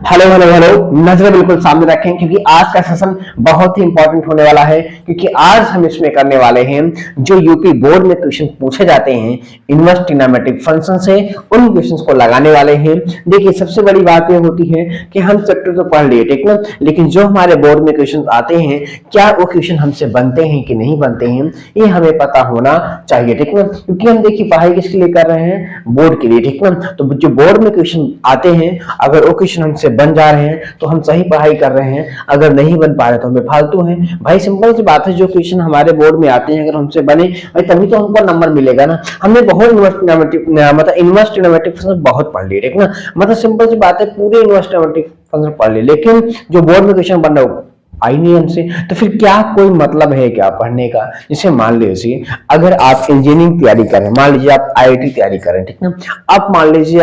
Hello hello hello, नजर बिल्कुल सामने रखें क्योंकि आज का सेशन बहुत ही इंपॉर्टेंट होने वाला है। क्योंकि आज हम इसमें करने वाले हैं जो यूपी बोर्ड में क्वेश्चन पूछे जाते हैं इनवर्स ट्रिग्नोमेट्रिक फंक्शन से, उन क्वेश्चंस को लगाने वाले हैं। देखिए, सबसे बड़ी बात यह होती है कि हम चैप्टर तो पढ़ लिए, ठीक ना, लेकिन जो हमारे बोर्ड में क्वेश्चन आते हैं क्या वो क्वेश्चन हमसे बनते हैं कि नहीं बनते हैं, ये हमें पता होना चाहिए, ठीक ना। क्योंकि हम देखिए पढ़ाई किसके लिए कर रहे हैं, बोर्ड के लिए, ठीक ना। तो जो बोर्ड में क्वेश्चन आते हैं अगर वो क्वेश्चन हमसे बन जा रहे हैं तो हम सही पढ़ाई कर रहे हैं, अगर नहीं बन पा रहे तो हमें फालतू है। भाई सिंपल सी बात है, जो क्वेश्चन हमारे बोर्ड में आते हैं अगर हमसे बने भाई तभी तो हमको नंबर मिलेगा ना। हमने बहुत इनवर्स ट्रिग्नोमेट्रिक फंक्शन बहुत पढ़ लिए, ठीक ना। मतलब सिंपल सी बात है, पूरे इनवर्स ट्रिग्नोमेट्रिक फंक्शन पढ़ लिए, लेकिन जो बोर्ड में क्वेश्चन बन रहा हो आई नहीं हमसे, तो फिर क्या कोई मतलब है क्या पढ़ने का। जैसे मान लीजिए अगर आप इंजीनियरिंग तैयारी कर रहे हैं, मान लीजिए आप आईआईटी तैयारी कर रहे हैं, ठीक ना। अब मान लीजिए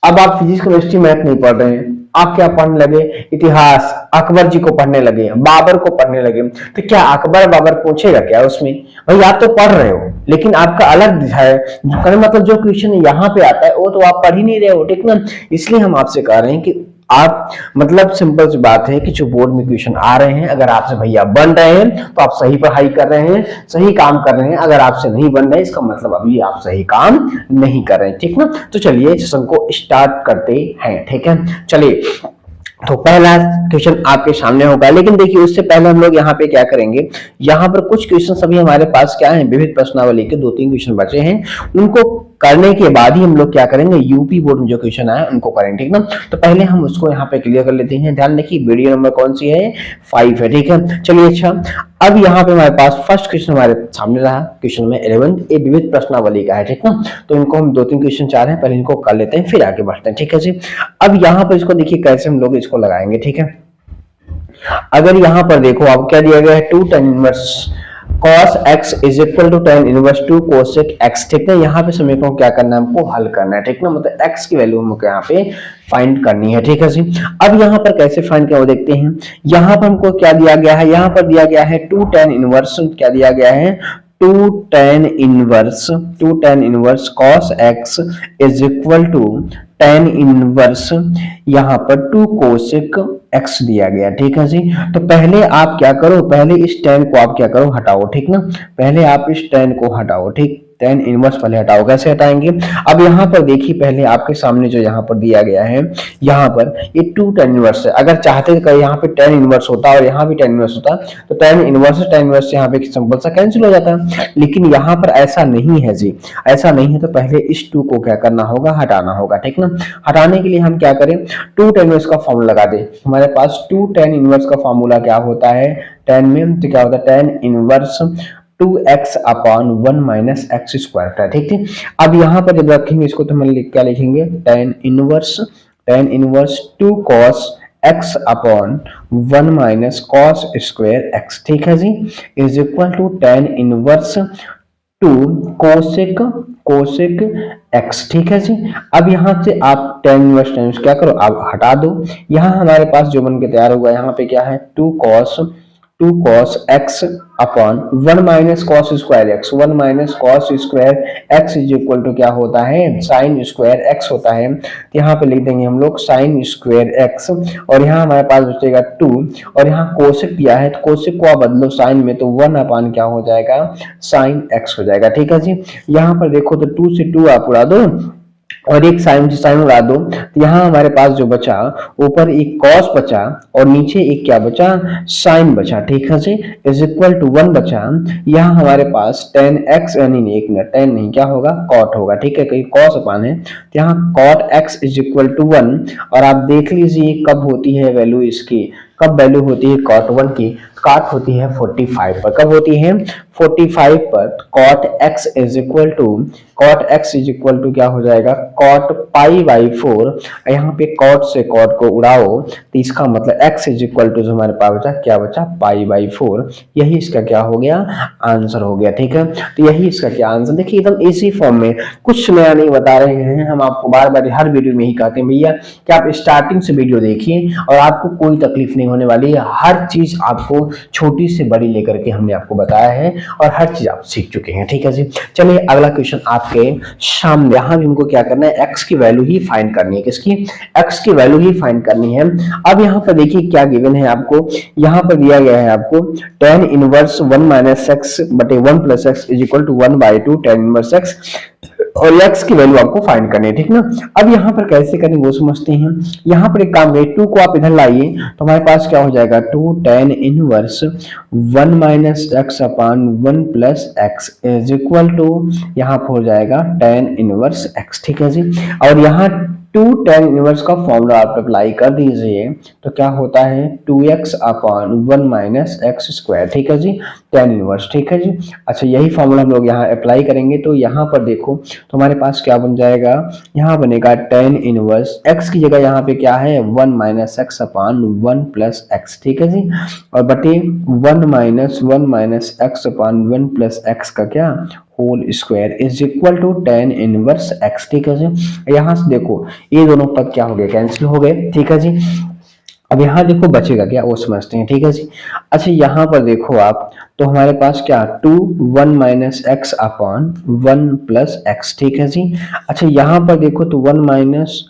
अब आप फिजिक्स केमिस्ट्री मैथ नहीं पढ़ रहे हैं, आप क्या पढ़ने लगे, इतिहास अकबर जी को पढ़ने लगे, बाबर को पढ़ने लगे, तो क्या अकबर बाबर पूछेगा क्या उसमें। भाई आप तो पढ़ रहे हो लेकिन आपका अलग दिशा है, मतलब जो क्वेश्चन यहाँ पे आता है वो तो आप पढ़ ही नहीं रहे हो, ठीक ना। इसलिए हम आपसे कह रहे हैं कि आप मतलब सिंपल सी बात है कि जो बोर्ड में क्वेश्चन आ रहे हैं अगर आपसे भैया बन रहे हैं तो आप सही पढ़ाई कर रहे हैं, सही काम कर रहे हैं। अगर आपसे नहीं बन रहे इसका मतलब अभी आप सही काम नहीं कर रहे हैं, ठीक ना। तो चलिए सेशन को स्टार्ट करते हैं, ठीक है। चलिए, तो पहला क्वेश्चन आपके सामने होगा, लेकिन देखिए उससे पहले हम लोग यहाँ पे क्या करेंगे, यहाँ पर कुछ क्वेश्चन अभी हमारे पास क्या है, विविध प्रश्नावली के 2-3 क्वेश्चन बचे हैं, उनको करने के बाद ही हम लोग क्या करेंगे, यूपी बोर्ड में जो क्वेश्चन आए उनको करेंगे, ठीक ना। तो पहले हम उसको यहाँ पे क्लियर कर लेते हैं। ध्यान देखिए वीडियो नंबर कौन सी है, 5 है, ठीक है। चलिए, अच्छा अब यहाँ पे हमारे पास फर्स्ट क्वेश्चन हमारे सामने रहा, क्वेश्चन नंबर 11, ये विविध प्रश्नावली का है, ठीक ना। तो इनको हम 2-3 क्वेश्चन चाह हैं, पहले इनको कर लेते हैं फिर आगे बढ़ते हैं, ठीक है जी। अब यहाँ पर इसको देखिए कैसे हम लोग इसको लगाएंगे, ठीक है। अगर यहाँ पर देखो आप क्या दिया गया है, 2 tan inverse cos x is equal to tan inverse 2 cosec x, ठीक है। यहाँ पे समीकरण क्या करना है, हमको हल करना है, ठीक ना। मतलब x की वैल्यू हमको यहाँ पे फाइंड करनी है, ठीक है जी। अब यहाँ पर कैसे फाइंड किया वो देखते हैं। यहाँ पर हमको क्या दिया गया है, यहाँ पर दिया गया है 2 tan इनवर्स, क्या दिया गया है, 2 tan inverse cos x is equal to tan inverse यहाँ पर 2 cosec x दिया गया, ठीक है जी। तो पहले आप क्या करो, पहले इस tan को आप क्या करो, हटाओ, ठीक ना। पहले आप इस tan को हटाओ, ठीक, tan इनवर्स पहले हटाओ। कैसे हटाएंगे, अब यहाँ पर देखिए पहले आपके सामने जो यहाँ पर दिया गया है, यहाँ पर ये 2 tan इनवर्स है। अगर चाहते तो यहाँ पे tan इनवर्स होता और यहाँ भी tan इनवर्स होता तो tan इनवर्स यहाँ पे सिंपल सा कैंसिल हो जाता, लेकिन यहाँ पर ऐसा नहीं है जी, ऐसा नहीं है। तो पहले इस 2 को क्या करना होगा, हटाना होगा, ठीक ना। हटाने के लिए हम क्या करें, 2 tan इनवर्स का फॉर्मूला लगा दे। हमारे पास 2 tan इनवर्स का फॉर्मूला क्या होता है, tan में तो क्या होता है, tan inverse 2x upon 1 minus x square का, ठीक है। अब यहाँ पर जब रखेंगे इसको तो हम क्या लिखेंगे, tan inverse 2 cos x upon 1 minus cos square x, ठीक है जी, is equal to tan inverse 2 cosec x, ठीक है जी। अब यहाँ से आप tan इनवर्स क्या करो, आप हटा दो। यहाँ हमारे पास जो बन के तैयार होगा, यहाँ पे क्या है, 2 cos x upon 1 minus cos square x, 1 minus cos square x is equal to क्या होता है, sin स्क्वायर x होता है। तो यहाँ पे लिख देंगे हम लोग sin स्क्वायर x, और यहाँ हमारे पास बचेगा 2, और यहाँ कोसेक दिया है तो कोसेक को आप बदलो साइन में, तो 1 अपान क्या हो जाएगा, sin x हो जाएगा, ठीक है जी। यहाँ पर देखो तो 2 से 2 आप उड़ा दो और एक साइन उड़ा दो, तो यहाँ हमारे पास जो बचा, ऊपर एक कॉस बचा और नीचे एक क्या बचा, साइन बचा, ठीक है जी, इज इक्वल टू 1 बचा। यहाँ हमारे पास tan x, नहीं एक मिनट, tan नहीं, क्या होगा, cot होगा, ठीक है, कहीं cos अपान है, तो यहाँ cot x is equal to 1। और आप देख लीजिए कब होती है वैल्यू इसकी, कब वैल्यू होती है cot 1 की, cot होती है 45 पर। कब होती है, 45 पर। cot x is equal to क्या हो जाएगा, cot पाई बाई 4। यहाँ पे cot से cot को उड़ाओ तो इसका मतलब x इज इक्वल टू जो हमारे पास बचा, क्या बचा, पाई बाई 4। यही इसका क्या हो गया, आंसर हो गया, ठीक है। तो यही इसका क्या आंसर, देखिए एकदम इसी फॉर्म में, कुछ नया नहीं बता रहे हैं हम आपको, बार बार हर वीडियो में ही कहते हैं भैया कि आप स्टार्टिंग से वीडियो देखिए और आपको कोई तकलीफ नहीं होने वाली है। हर चीज आपको छोटी से बड़ी लेकर के हमने आपको बताया है और हर चीज आप सीख चुके हैं। ठीक है जी, चलिए अगला क्वेश्चन आपके सामने। यहाँ भी हमको क्या करना है, एक्स की वैल्यू ही फाइंड करनी है। किसकी? एक्स की वैल्यू ही फाइंड करनी है। अब यहाँ पर देखिए क्या गिवन है आपको, यहाँ पर दिया गया है आपको tan इनवर्स 1 माइनस एक्स बटे 1 plus x is equal to 1/2 tan inverse x, और x की वैल्यू आपको फाइंड करनी है। ठीक ना, अब यहाँ पर कैसे करनी वो समझते हैं। यहाँ पर एक काम करिए, 2 को आप इधर लाइए तो हमारे पास क्या हो जाएगा, 2 tan inverse 1 minus x upon 1 plus x is equal to, यहाँ पर हो जाएगा tan इनवर्स x। ठीक है जी, और यहाँ 2 tan इनवर्स का फॉर्मूला आप अप्लाई कर दीजिए तो क्या होता है, 2x upon 1 minus x square. ठीक है जी, tan इनवर्स। ठीक है जी, अच्छा यही फॉर्मूला हम लोग यहाँ अप्लाई करेंगे तो यहाँ पर देखो तो हमारे पास क्या बन जाएगा, यहाँ बनेगा tan इनवर्स x की जगह यहाँ पे क्या है 1 minus x upon 1 plus x. ठीक है जी, और बटे 1 minus x upon 1 plus x का क्या whole square is equal to tan inverse x। ठीक है जी, यहाँ से देखो ये दोनों पद क्या हो गए, कैंसिल हो गए। ठीक है जी, अब यहाँ देखो बचेगा क्या वो समझते हैं। ठीक है जी, अच्छा यहाँ पर देखो आप तो हमारे पास क्या 2 1 minus x upon 1 plus x. ठीक है जी, अच्छा यहाँ पर देखो तो 1 माइनस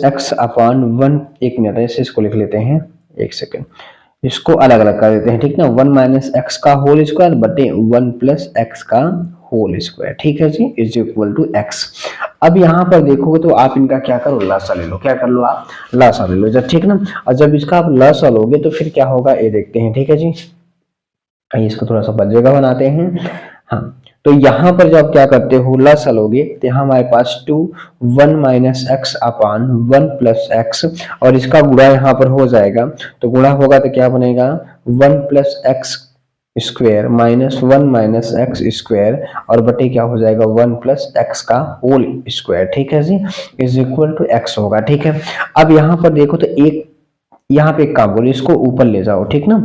एक्स अपॉन 1, एक मिनट ऐसे इसको लिख लेते हैं, एक सेकेंड इसको अलग अलग कर देते हैं। ठीक ना, 1 माइनस एक्स का होल स्क्वायर बटे 1 प्लस एक्स का होल स्क्वायर। ठीक है जी, इज इक्वल टू एक्स। अब यहाँ पर देखोगे तो आप इनका क्या करो, लसा ले लो। क्या कर लो आप, लसा ले लो जब। ठीक ना, और जब इसका आप लसा लोगे तो फिर क्या होगा ये देखते हैं। ठीक है जी, इसको थोड़ा सा बजेगा बनाते हैं। हाँ, तो यहाँ पर जब क्या करते हो लसा लोगे तो यहाँ हमारे पास 2 1 minus x upon 1 plus x, और इसका गुणा यहाँ पर हो जाएगा तो गुणा होगा तो क्या बनेगा 1 plus x square minus 1 minus x square, और बटे क्या हो जाएगा 1 प्लस एक्स का होल स्क्वायर। ठीक है जी, इज इक्वल टू एक्स होगा। ठीक है, अब यहाँ पर देखो तो एक यहाँ पे एक काम करो, इसको ऊपर ले जाओ। ठीक ना,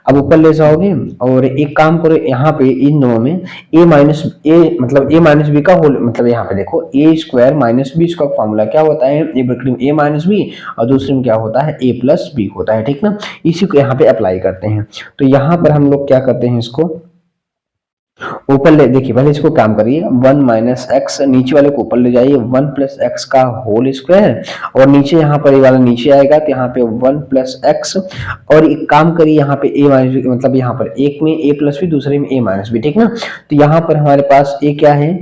अब ऊपर ले जाओगे और एक काम करो यहाँ पे इन दोनों में a माइनस ए मतलब a माइनस बी का होल, मतलब यहाँ पे देखो a स्क्वायर माइनस बी, इसका फॉर्मूला क्या होता है, ए ब्रैकेट में a माइनस बी और दूसरे में क्या होता है a प्लस बी होता है। ठीक ना, इसी को यहाँ पे अप्लाई करते हैं तो यहाँ पर हम लोग क्या करते हैं, इसको ऊपर ले, देखिए पहले इसको काम करिए 1 माइनस एक्स, नीचे वाले को ऊपर ले जाइए 1 प्लस एक्स का होल स्क्वायर, और नीचे यहाँ पर ये वाला नीचे आएगा तो यहाँ पे 1 प्लस एक्स, और एक काम करिए यहाँ पे a माइनस बी, मतलब यहाँ पर एक में a प्लस बी दूसरे में a माइनस बी। ठीक ना, तो यहाँ पर हमारे पास a क्या है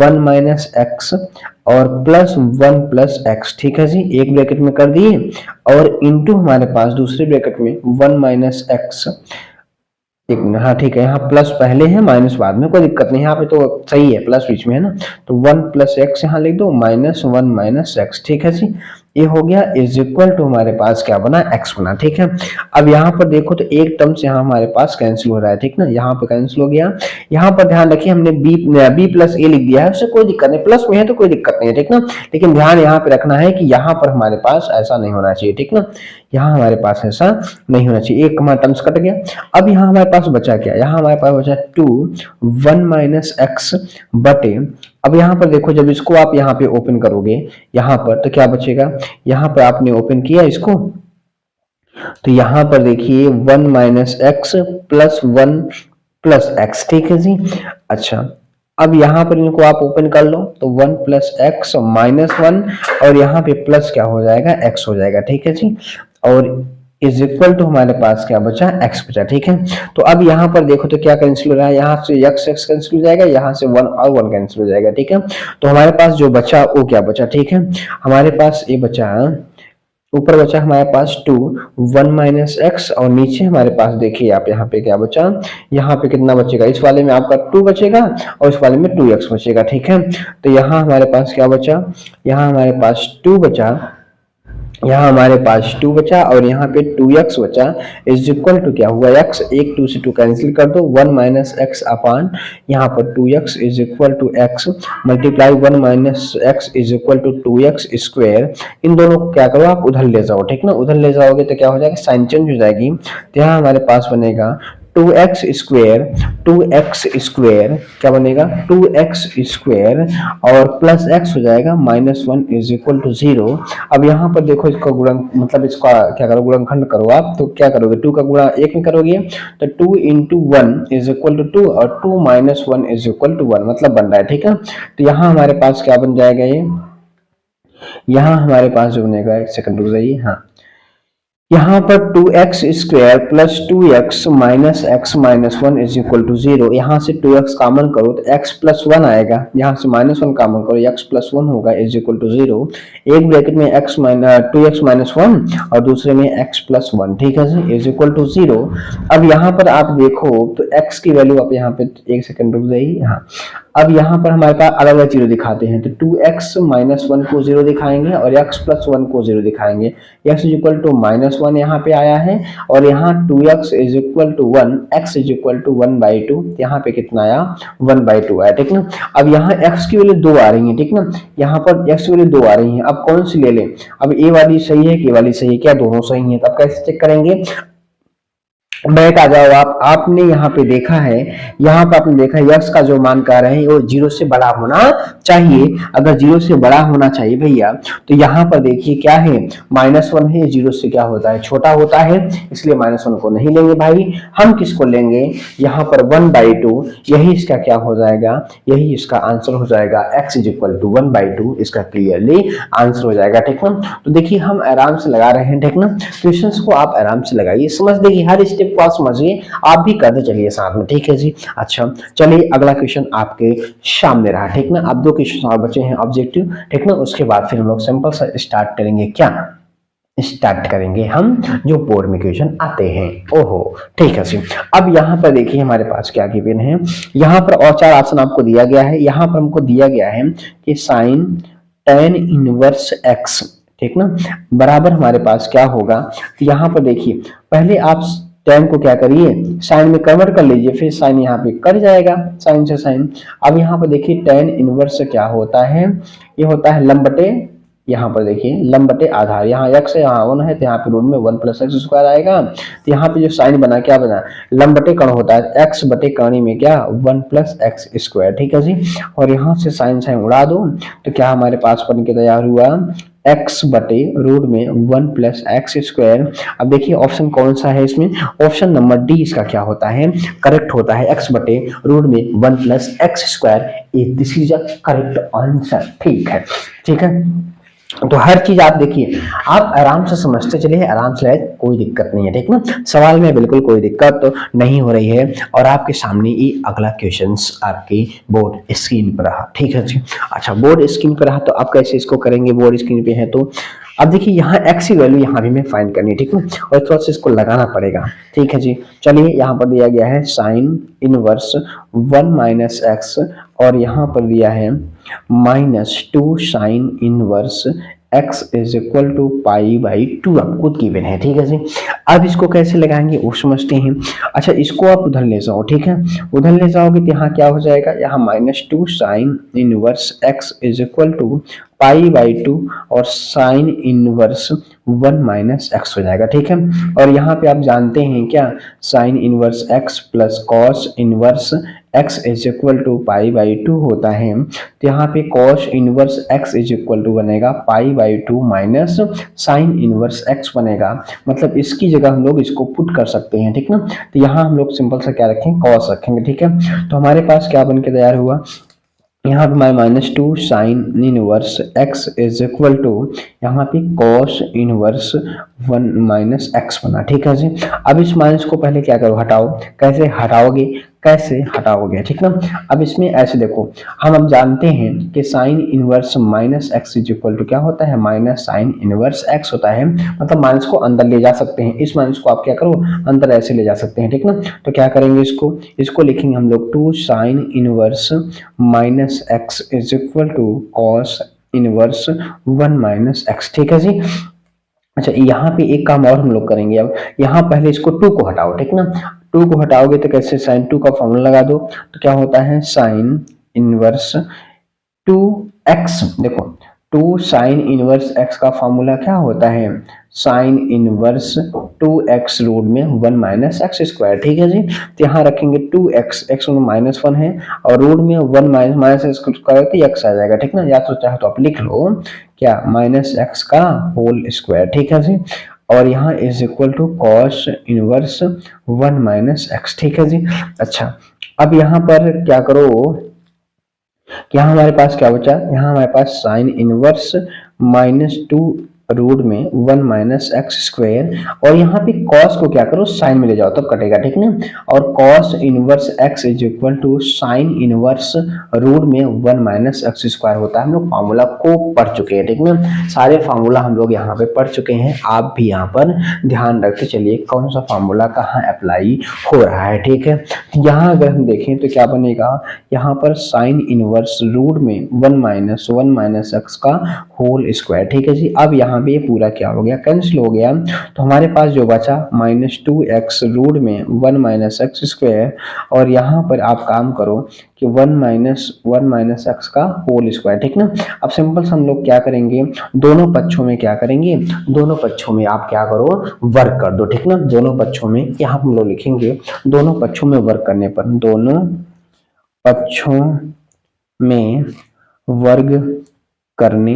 1 माइनस एक्स और प्लस 1 प्लस एक्स। ठीक है जी, एक ब्रैकेट में कर दिए और इंटू हमारे पास दूसरे ब्रैकेट में 1 माइनस एक्स, एक मिनट, हाँ ठीक है, यहाँ प्लस पहले है माइनस बाद में, कोई दिक्कत नहीं, यहाँ पे तो सही है प्लस बीच में है ना, तो 1 प्लस एक्स यहाँ लिख दो माइनस 1 माइनस एक्स। ठीक है जी, ये हो गया इज इक्वल टू हमारे पास क्या बना, एक्स बना। ठीक है, अब यहाँ पर देखो तो एक टर्म से यहाँ हमारे पास कैंसिल हो रहा है। ठीक ना, यहाँ पर कैंसिल हो गया। यहाँ पर ध्यान रखिए हमने बी प्लस ए लिख दिया है, उससे कोई दिक्कत नहीं, प्लस में है तो कोई दिक्कत नहीं है। ठीक ना, लेकिन ध्यान यहाँ पे रखना है कि यहाँ पर हमारे पास ऐसा नहीं होना चाहिए। ठीक ना, यहाँ हमारे पास ऐसा नहीं होना चाहिए, एक हमारा टर्म्स कट गया। अब यहाँ हमारे पास बचा क्या, यहाँ हमारे पास बचा 2 1 माइनस एक्स बटे, अब यहाँ पर देखो जब इसको आप यहाँ पे ओपन करोगे यहाँ पर तो क्या बचेगा, यहाँ पर आपने ओपन किया इसको तो यहाँ पर देखिए 1 minus x plus 1 plus x. ठीक है जी, अच्छा अब यहाँ पर इनको आप ओपन कर लो तो 1 प्लस एक्स माइनस 1 और यहाँ पे प्लस क्या हो जाएगा, एक्स हो जाएगा। ठीक है जी, और इज इक्वल टू हमारे पास क्या बचा, एक्स बचा। ठीक है, तो अब यहाँ पर देखो तो क्या कैंसिल हो रहा है, यहाँ से एक्स एक्स कैंसिल हो जाएगा, यहाँ से 1 और 1 कैंसिल हो जाएगा। ठीक है, तो हमारे पास जो बचा वो क्या बचा, ठीक है हमारे पास ये बचा, ऊपर बचा हमारे पास 2 1 माइनस एक्स और नीचे हमारे पास देखिए आप यहाँ पे क्या बचा, यहाँ पे कितना बचेगा, इस वाले में आपका 2 बचेगा और इस वाले में 2x बचेगा। ठीक है, तो यहाँ हमारे पास क्या बचा, यहाँ हमारे पास 2 बचा, यहाँ हमारे पास 2 बचा और यहाँ पे 2x बचा, इज इक्वल टू क्या हुआ, x, एक 2 से 2 कैंसिल कर दो, 1 माइनस एक्स अपॉन यहाँ पर 2x is equal to x multiply 1 minus x is equal to 2x square. इन दोनों को क्या करो आप उधर ले जाओ। ठीक ना, उधर ले जाओगे तो क्या हो जाएगा, साइन चेंज हो जाएगी, तो यहाँ हमारे पास बनेगा 2x स्क्वायर क्या बनेगा 2x स्क्वायर और प्लस x हो जाएगा -1 इज इक्वल टू 0। अब यहाँ पर देखो इसका गुणन मतलब इसका क्या करो गुणनखंड करो आप तो क्या करोगे 2 का गुणा 1 में करोगे तो 2 इंटू 1 इज इक्वल टू 2 और 2 माइनस 1 इज इक्वल टू 1 मतलब बन रहा है। ठीक है, तो यहाँ हमारे पास क्या बन जाएगा ये यहाँ हमारे पास जो बनेगा एक सेकंड रुक जाइए। हाँ, यहाँ पर 2x square plus 2x minus x minus 1 is equal to 0। यहाँ से 2x कॉमन करो तो x प्लस 1 आएगा, यहाँ से -1 कॉमन करो x प्लस 1 होगा इज इक्वल टू 0। एक ब्रैकेट में x माइनस 2x माइनस 1 और दूसरे में x प्लस 1। ठीक है जी, इज इक्वल टू 0। अब यहाँ पर आप देखो तो x की वैल्यू आप यहाँ पे एक सेकंड रुक जाइए। हाँ, अब यहाँ पर हमारे पास अलग अलग जीरो दिखाते हैं तो 2x माइनस 1 को 0 दिखाएंगे और x प्लस 1 को 0 दिखाएंगे। x इज इक्वल टू -1 यहाँ पे आया है और यहाँ 2x is equal to 1, x is equal to 1/2, यहाँ पे कितना आया 1/2 आया। ठीक ना, अब यहाँ x की वैल्यू 2 आ रही है। ठीक ना, यहाँ पर x की वैल्यू 2 आ रही है। अब कौन सी ले लें, अब a वाली सही है कि a वाली सही है, क्या दोनों सही है? तो अब कैसे चेक करेंगे, बैक आ जाओ आप। आपने यहाँ पे देखा है, यहाँ पे आपने देखा है x का जो मान कर रहे हैं वो 0 से बड़ा होना चाहिए। अगर 0 से बड़ा होना चाहिए भैया तो यहाँ पर देखिए क्या है -1 है, 0 से क्या होता है छोटा होता है, इसलिए -1 को नहीं लेंगे भाई। हम किसको लेंगे, यहाँ पर 1/2, यही इसका क्या हो जाएगा, यही इसका आंसर हो जाएगा। x इज इक्वल टू 1/2 इसका क्लियरली आंसर हो जाएगा। ठीक ना, तो देखिए हम आराम से लगा रहे हैं। ठीक ना, क्वेश्चंस को आप आराम से लगाइए, समझ देखिए हर स्टेप को आप समझिए, आप भी करते चलिए साथ में। ठीक है जी, अच्छा चलिए अगला क्वेश्चन आपके सामने रहा। ठीक ना, अब 2 क्वेश्चन और बचे हैं ऑब्जेक्टिव। ठीक ना, उसके बाद फिर हम लोग सिंपल सा स्टार्ट करेंगे, क्या स्टार्ट करेंगे हम जो बोर्ड में क्वेश्चन आते हैं। ओहो ठीक है जी, अब यहाँ पर देखिए हमारे पास क्या गिवन है, यहाँ पर और 4 ऑप्शन आपको दिया गया है। यहाँ पर हमको दिया गया है कि साइन tan इनवर्स x, ठीक ना, बराबर हमारे पास क्या होगा। यहाँ पर देखिए पहले आप tan को क्या करिए साइन में कन्वर्ट कर लीजिए, फिर साइन यहाँ पे कट जाएगा साइन से साइन। अब यहाँ पर देखिए tan इनवर्स क्या होता है, ये होता है लंब बटे, यहाँ पर देखिए लंब बटे आधार, यहाँ x है यहाँ 1 है तो यहाँ पे रूट में 1 + x² आएगा। तो यहाँ पे जो साइन बना क्या बना, लंब बटे कर्ण होता है, x बटे कर्ण में क्या 1 + x²। ठीक है जी, और यहाँ से साइन साइन उड़ा दो तो क्या हमारे पास बन के तैयार हुआ x बटे रूट में 1 + x²। अब देखिए ऑप्शन कौन सा है इसमें, ऑप्शन नंबर डी इसका क्या होता है करेक्ट होता है, x बटे रूट में 1 + x²। This is a correct answer. ठीक है, ठीक है, तो हर चीज आप देखिए आप आराम से समझते चलिए, आराम से कोई दिक्कत नहीं है। ठीक ना, सवाल में बिल्कुल कोई दिक्कत तो नहीं हो रही है और आपके सामने ये अगला क्वेश्चंस आपकी बोर्ड स्क्रीन पर रहा। ठीक है जी, अच्छा बोर्ड स्क्रीन पर रहा तो आप कैसे इसको करेंगे, बोर्ड स्क्रीन पे है तो अब देखिए यहाँ x की वैल्यू यहाँ भी मैं फाइंड करनी है। ठीक है, और थोड़ा सा इसको लगाना पड़ेगा। ठीक है जी, चलिए यहाँ पर दिया गया है साइन इनवर्स 1 - x और यहाँ पर दिया है -2 sine inverse x is equal to π/2 आपको गिवन है। ठीक है जी, अब इसको कैसे लगाएंगे वो समझते हैं। अच्छा इसको आप उधर ले जाओ, ठीक है, उधर ले जाओगे तो यहाँ क्या हो जाएगा, यहाँ -2 sine inverse x is equal to π/2 और साइन इनवर्स 1 - x हो जाएगा। ठीक है, और यहाँ पे आप जानते हैं क्या sine inverse x plus cos inverse x is equal to π/2 होता है। तो यहाँ पे cos inverse x is equal to बनेगा π/2 माइनस साइन इनवर्स x बनेगा, मतलब इसकी जगह हम लोग इसको पुट कर सकते हैं। ठीक ना, तो यहाँ हम लोग सिंपल सा क्या रखेंगे कॉस रखेंगे। ठीक है, तो हमारे पास क्या बन के तैयार हुआ, यहाँ पे -2 sine inverse x is equal to यहाँ पे कॉस इनवर्स 1 - x बना। ठीक है जी, अब इस माइनस को पहले क्या करो हटाओ, कैसे हटाओगे, कैसे हटाओगे। ठीक ना, अब इसमें ऐसे देखो हम अब जानते हैं कि sine inverse -x is equal to क्या होता है माइनस साइन इनवर्स x होता है, मतलब माइनस को अंदर ले जा सकते हैं, इस माइनस को आप क्या करो अंदर ऐसे ले जा सकते हैं। ठीक ना, तो क्या करेंगे इसको लिखेंगे हम लोग 2 sine inverse -x is equal to cos inverse 1 - x। ठीक है जी, अच्छा यहाँ पे एक काम और हम लोग करेंगे, अब यहाँ पहले इसको 2 को हटाओ। ठीक ना, 2 को हटाओगे तो कैसे साइन 2 का फॉर्मूला लगा दो तो क्या होता है साइन इनवर्स 2x, देखो टू साइन इनवर्स एक्स का फॉर्मूला क्या होता है, साइन इनवर्स 2x रूट में 1 माइनस एक्स स्क्वायर। ठीक है जी, तो यहाँ रखेंगे 2x, एक्स में -1 है और रूट में 1 माइनस एक्स स्क्वायर तो x आ जाएगा। ठीक ना, या तो चाहे तो आप लिख लो क्या, माइनस एक्स का होल स्क्वायर। ठीक है जी, और यहाँ is equal to cos inverse 1 minus x. ठीक है जी। अच्छा, अब यहाँ पर क्या करो, यहाँ हमारे पास क्या बचा, यहाँ हमारे पास साइन इनवर्स -2 रूट में 1 माइनस एक्स स्क्वायर, और यहाँ पे कॉस को क्या करो, साइन में ले जाओ तब कटेगा। ठीक ना, और cos inverse x is equal to sine inverse root में 1 माइनस एक्स स्क्वायर होता है। हम लोग फार्मूला को पढ़ चुके हैं। ठीक ना, सारे फार्मूला हम लोग यहाँ पे पढ़ चुके हैं। आप भी यहाँ पर ध्यान रख के चलिए कौन सा फार्मूला कहाँ अप्लाई हो रहा है। ठीक है, यहाँ अगर हम देखें तो क्या बनेगा, यहाँ पर साइन इनवर्स रूट में 1 माइनस एक्स का होल स्क्वायर। ठीक है जी, अब यहाँ पे ये पूरा क्या हो गया, कैंसिल हो गया, तो हमारे पास जो बचा -2x रूट में 1 माइनस एक्स स्क्वायर, और यहाँ पर आप काम करो कि 1 माइनस एक्स का होल स्क्वायर। ठीक ना, अब सिंपल से हम लोग क्या करेंगे, दोनों पक्षों में क्या करेंगे, दोनों पक्षों में आप क्या करो, वर्क कर दो। ठीक ना, दोनों पक्षों में यहाँ हम लोग लिखेंगे, दोनों पक्षों में वर्क करने पर, दोनों पक्षों में वर्ग करने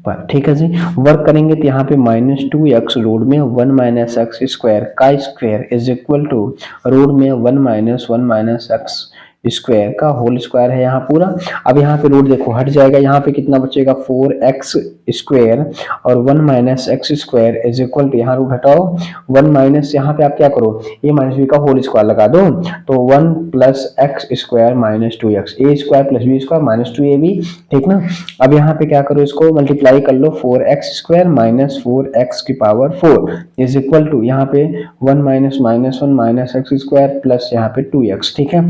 पर। ठीक है जी, वर्क करेंगे तो यहाँ पे -2x रूट में 1 माइनस एक्स स्क्वायर का square is equal to root में 1 माइनस एक्स स्क्वायर का होल स्क्वायर है यहाँ पूरा। अब यहाँ पे रूट देखो हट जाएगा, यहाँ पे कितना बचेगा 4x स्क्वायर, और 1 minus x square is equal to, यहाँ रूट हटाओ 1 माइनस, यहाँ पे आप क्या करो, a माइनस बी का होल स्क्वायर लगा दो, तो 1 plus x square minus 2x, A square plus B square minus 2ab। ठीक ना, अब यहाँ पे क्या करो, इसको मल्टीप्लाई कर लो, 4x स्क्वायर माइनस 4x की पावर 4 इज इक्वल टू, यहाँ पे 1 minus -1 minus x square plus यहाँ पे 2x। ठीक है,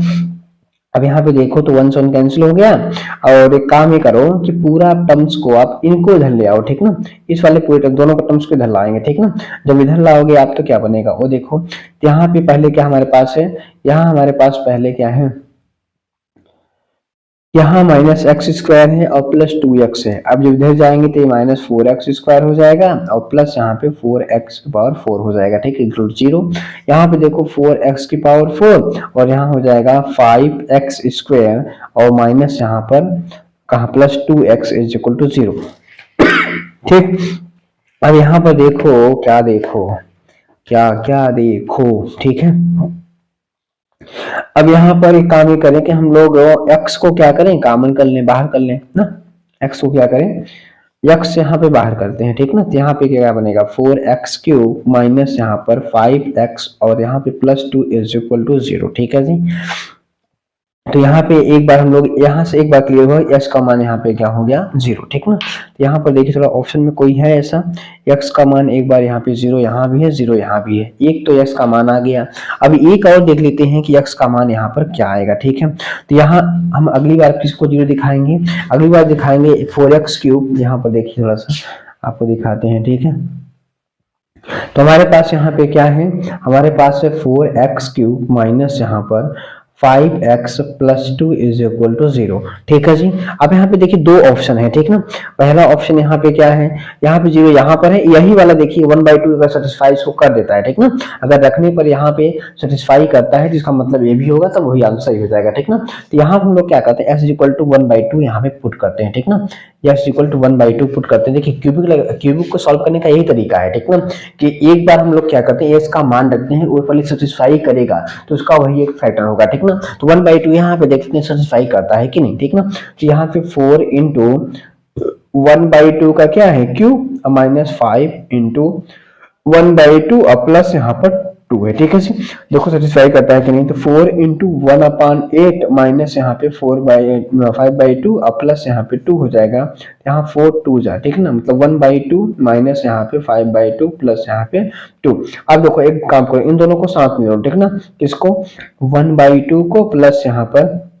अब यहाँ पे देखो तो 1 से 1 कैंसिल हो गया, और एक काम ये करो कि पूरा टर्म्स को आप इनको इधर ले आओ। ठीक ना, इस वाले पूरे दोनों का टर्म्स को इधर लाएंगे। ठीक ना, जब इधर लाओगे आप तो क्या बनेगा, वो देखो यहाँ पे पहले क्या हमारे पास है, यहाँ हमारे पास पहले क्या है, यहाँ माइनस एक्स स्क्वायर है और प्लस 2x है। अब जब इधर जाएंगे तो ये -4x स्क्वायर हो जाएगा और प्लस यहाँ पे 4x की पावर 4 हो जाएगा। ठीक है, इक्वल 0। यहाँ पे देखो 4x की पावर 4, और यहाँ हो जाएगा 5x स्क्वायर, और माइनस यहाँ पर कहा plus 2x is equal to 0। ठीक, अब यहाँ पर देखो क्या देखो, क्या क्या देखो। ठीक है, अब यहाँ पर एक काम ये करें कि हम लोग x को क्या करें, कॉमन कर लें, बाहर कर लें ना, x को क्या करें, x यहाँ पे बाहर करते हैं। ठीक ना, तो यहाँ पे क्या बनेगा 4x क्यूब माइनस यहाँ पर 5x, और यहाँ पे प्लस 2 इज इक्वल टू 0। ठीक है जी, तो यहाँ पे एक बार हम लोग यहाँ से एक बार क्लियर हुआ, x का मान यहाँ पे क्या हो गया 0। ठीक ना, तो यहाँ पर देखिए थोड़ा ऑप्शन में कोई है ऐसा, x का मान एक बार यहाँ पे 0 यहाँ भी है, 0 यहाँ भी है, एक तो x का मान आ गया। अब एक और देख लेते हैं कि x का मान यहाँ पर क्या आएगा। ठीक है, तो यहाँ हम अगली बार किसको 0 दिखाएंगे, अगली बार दिखाएंगे 4x क्यूब। यहाँ पर देखिए थोड़ा सा आपको दिखाते हैं। ठीक है, तो हमारे पास यहाँ पे क्या है, हमारे पास है 4x क्यूब माइनस यहाँ पर 5x plus 2 is equal to 0। ठीक है जी, अब यहाँ पे देखिए दो ऑप्शन है। ठीक ना, पहला ऑप्शन यहाँ पे क्या है, यहाँ पे 0 यहाँ पर है, यही वाला देखिए 1/2 अगर सेटिस्फाई इसको कर देता है। ठीक ना, अगर रखने पर यहाँ पे सेटिस्फाई करता है जिसका मतलब ये भी होगा, तब वही आंसर सही हो जाएगा। ठीक ना, तो यहाँ हम लोग क्या करते हैं, x इक्वल टू 1/2 यहाँ पे पुट करते हैं। ठीक ना, x इक्वल टू 1/2 पुट करते हैं। देखिए क्यूबिक को सॉल्व करने का यही तरीका है। ठीक ना, कि एक बार हम लोग क्या करते हैं, इसका मान रखते हैं, ऊपर सेटिस्फाई करेगा तो उसका वही एक फैक्टर होगा। ठीक ना, तो 1/2 यहाँ पे देखते हैं सेटिस्फाई करता है कि नहीं। ठीक ना, तो यहाँ पे 4 इंटू 1/2 का क्या है क्यूब, माइनस 5 इंटू 1/2 और प्लस यहाँ पर 2 है। ठीक है जी, देखो सेटिस्फाई करता है कि नहीं, तो 4 इंटू 1/8 माइनस यहाँ पे 5/2 और प्लस यहाँ पे 2 हो जाएगा, यहाँ 4 2 जा। ठीक है ना, मतलब 1/2 माइनस यहाँ पे 5/2 प्लस यहाँ पे 2। अब देखो एक काम करो, इन दोनों को साथ में जोड़ो। ठीक ना, किसको, 1/2 को प्लस यहाँ पर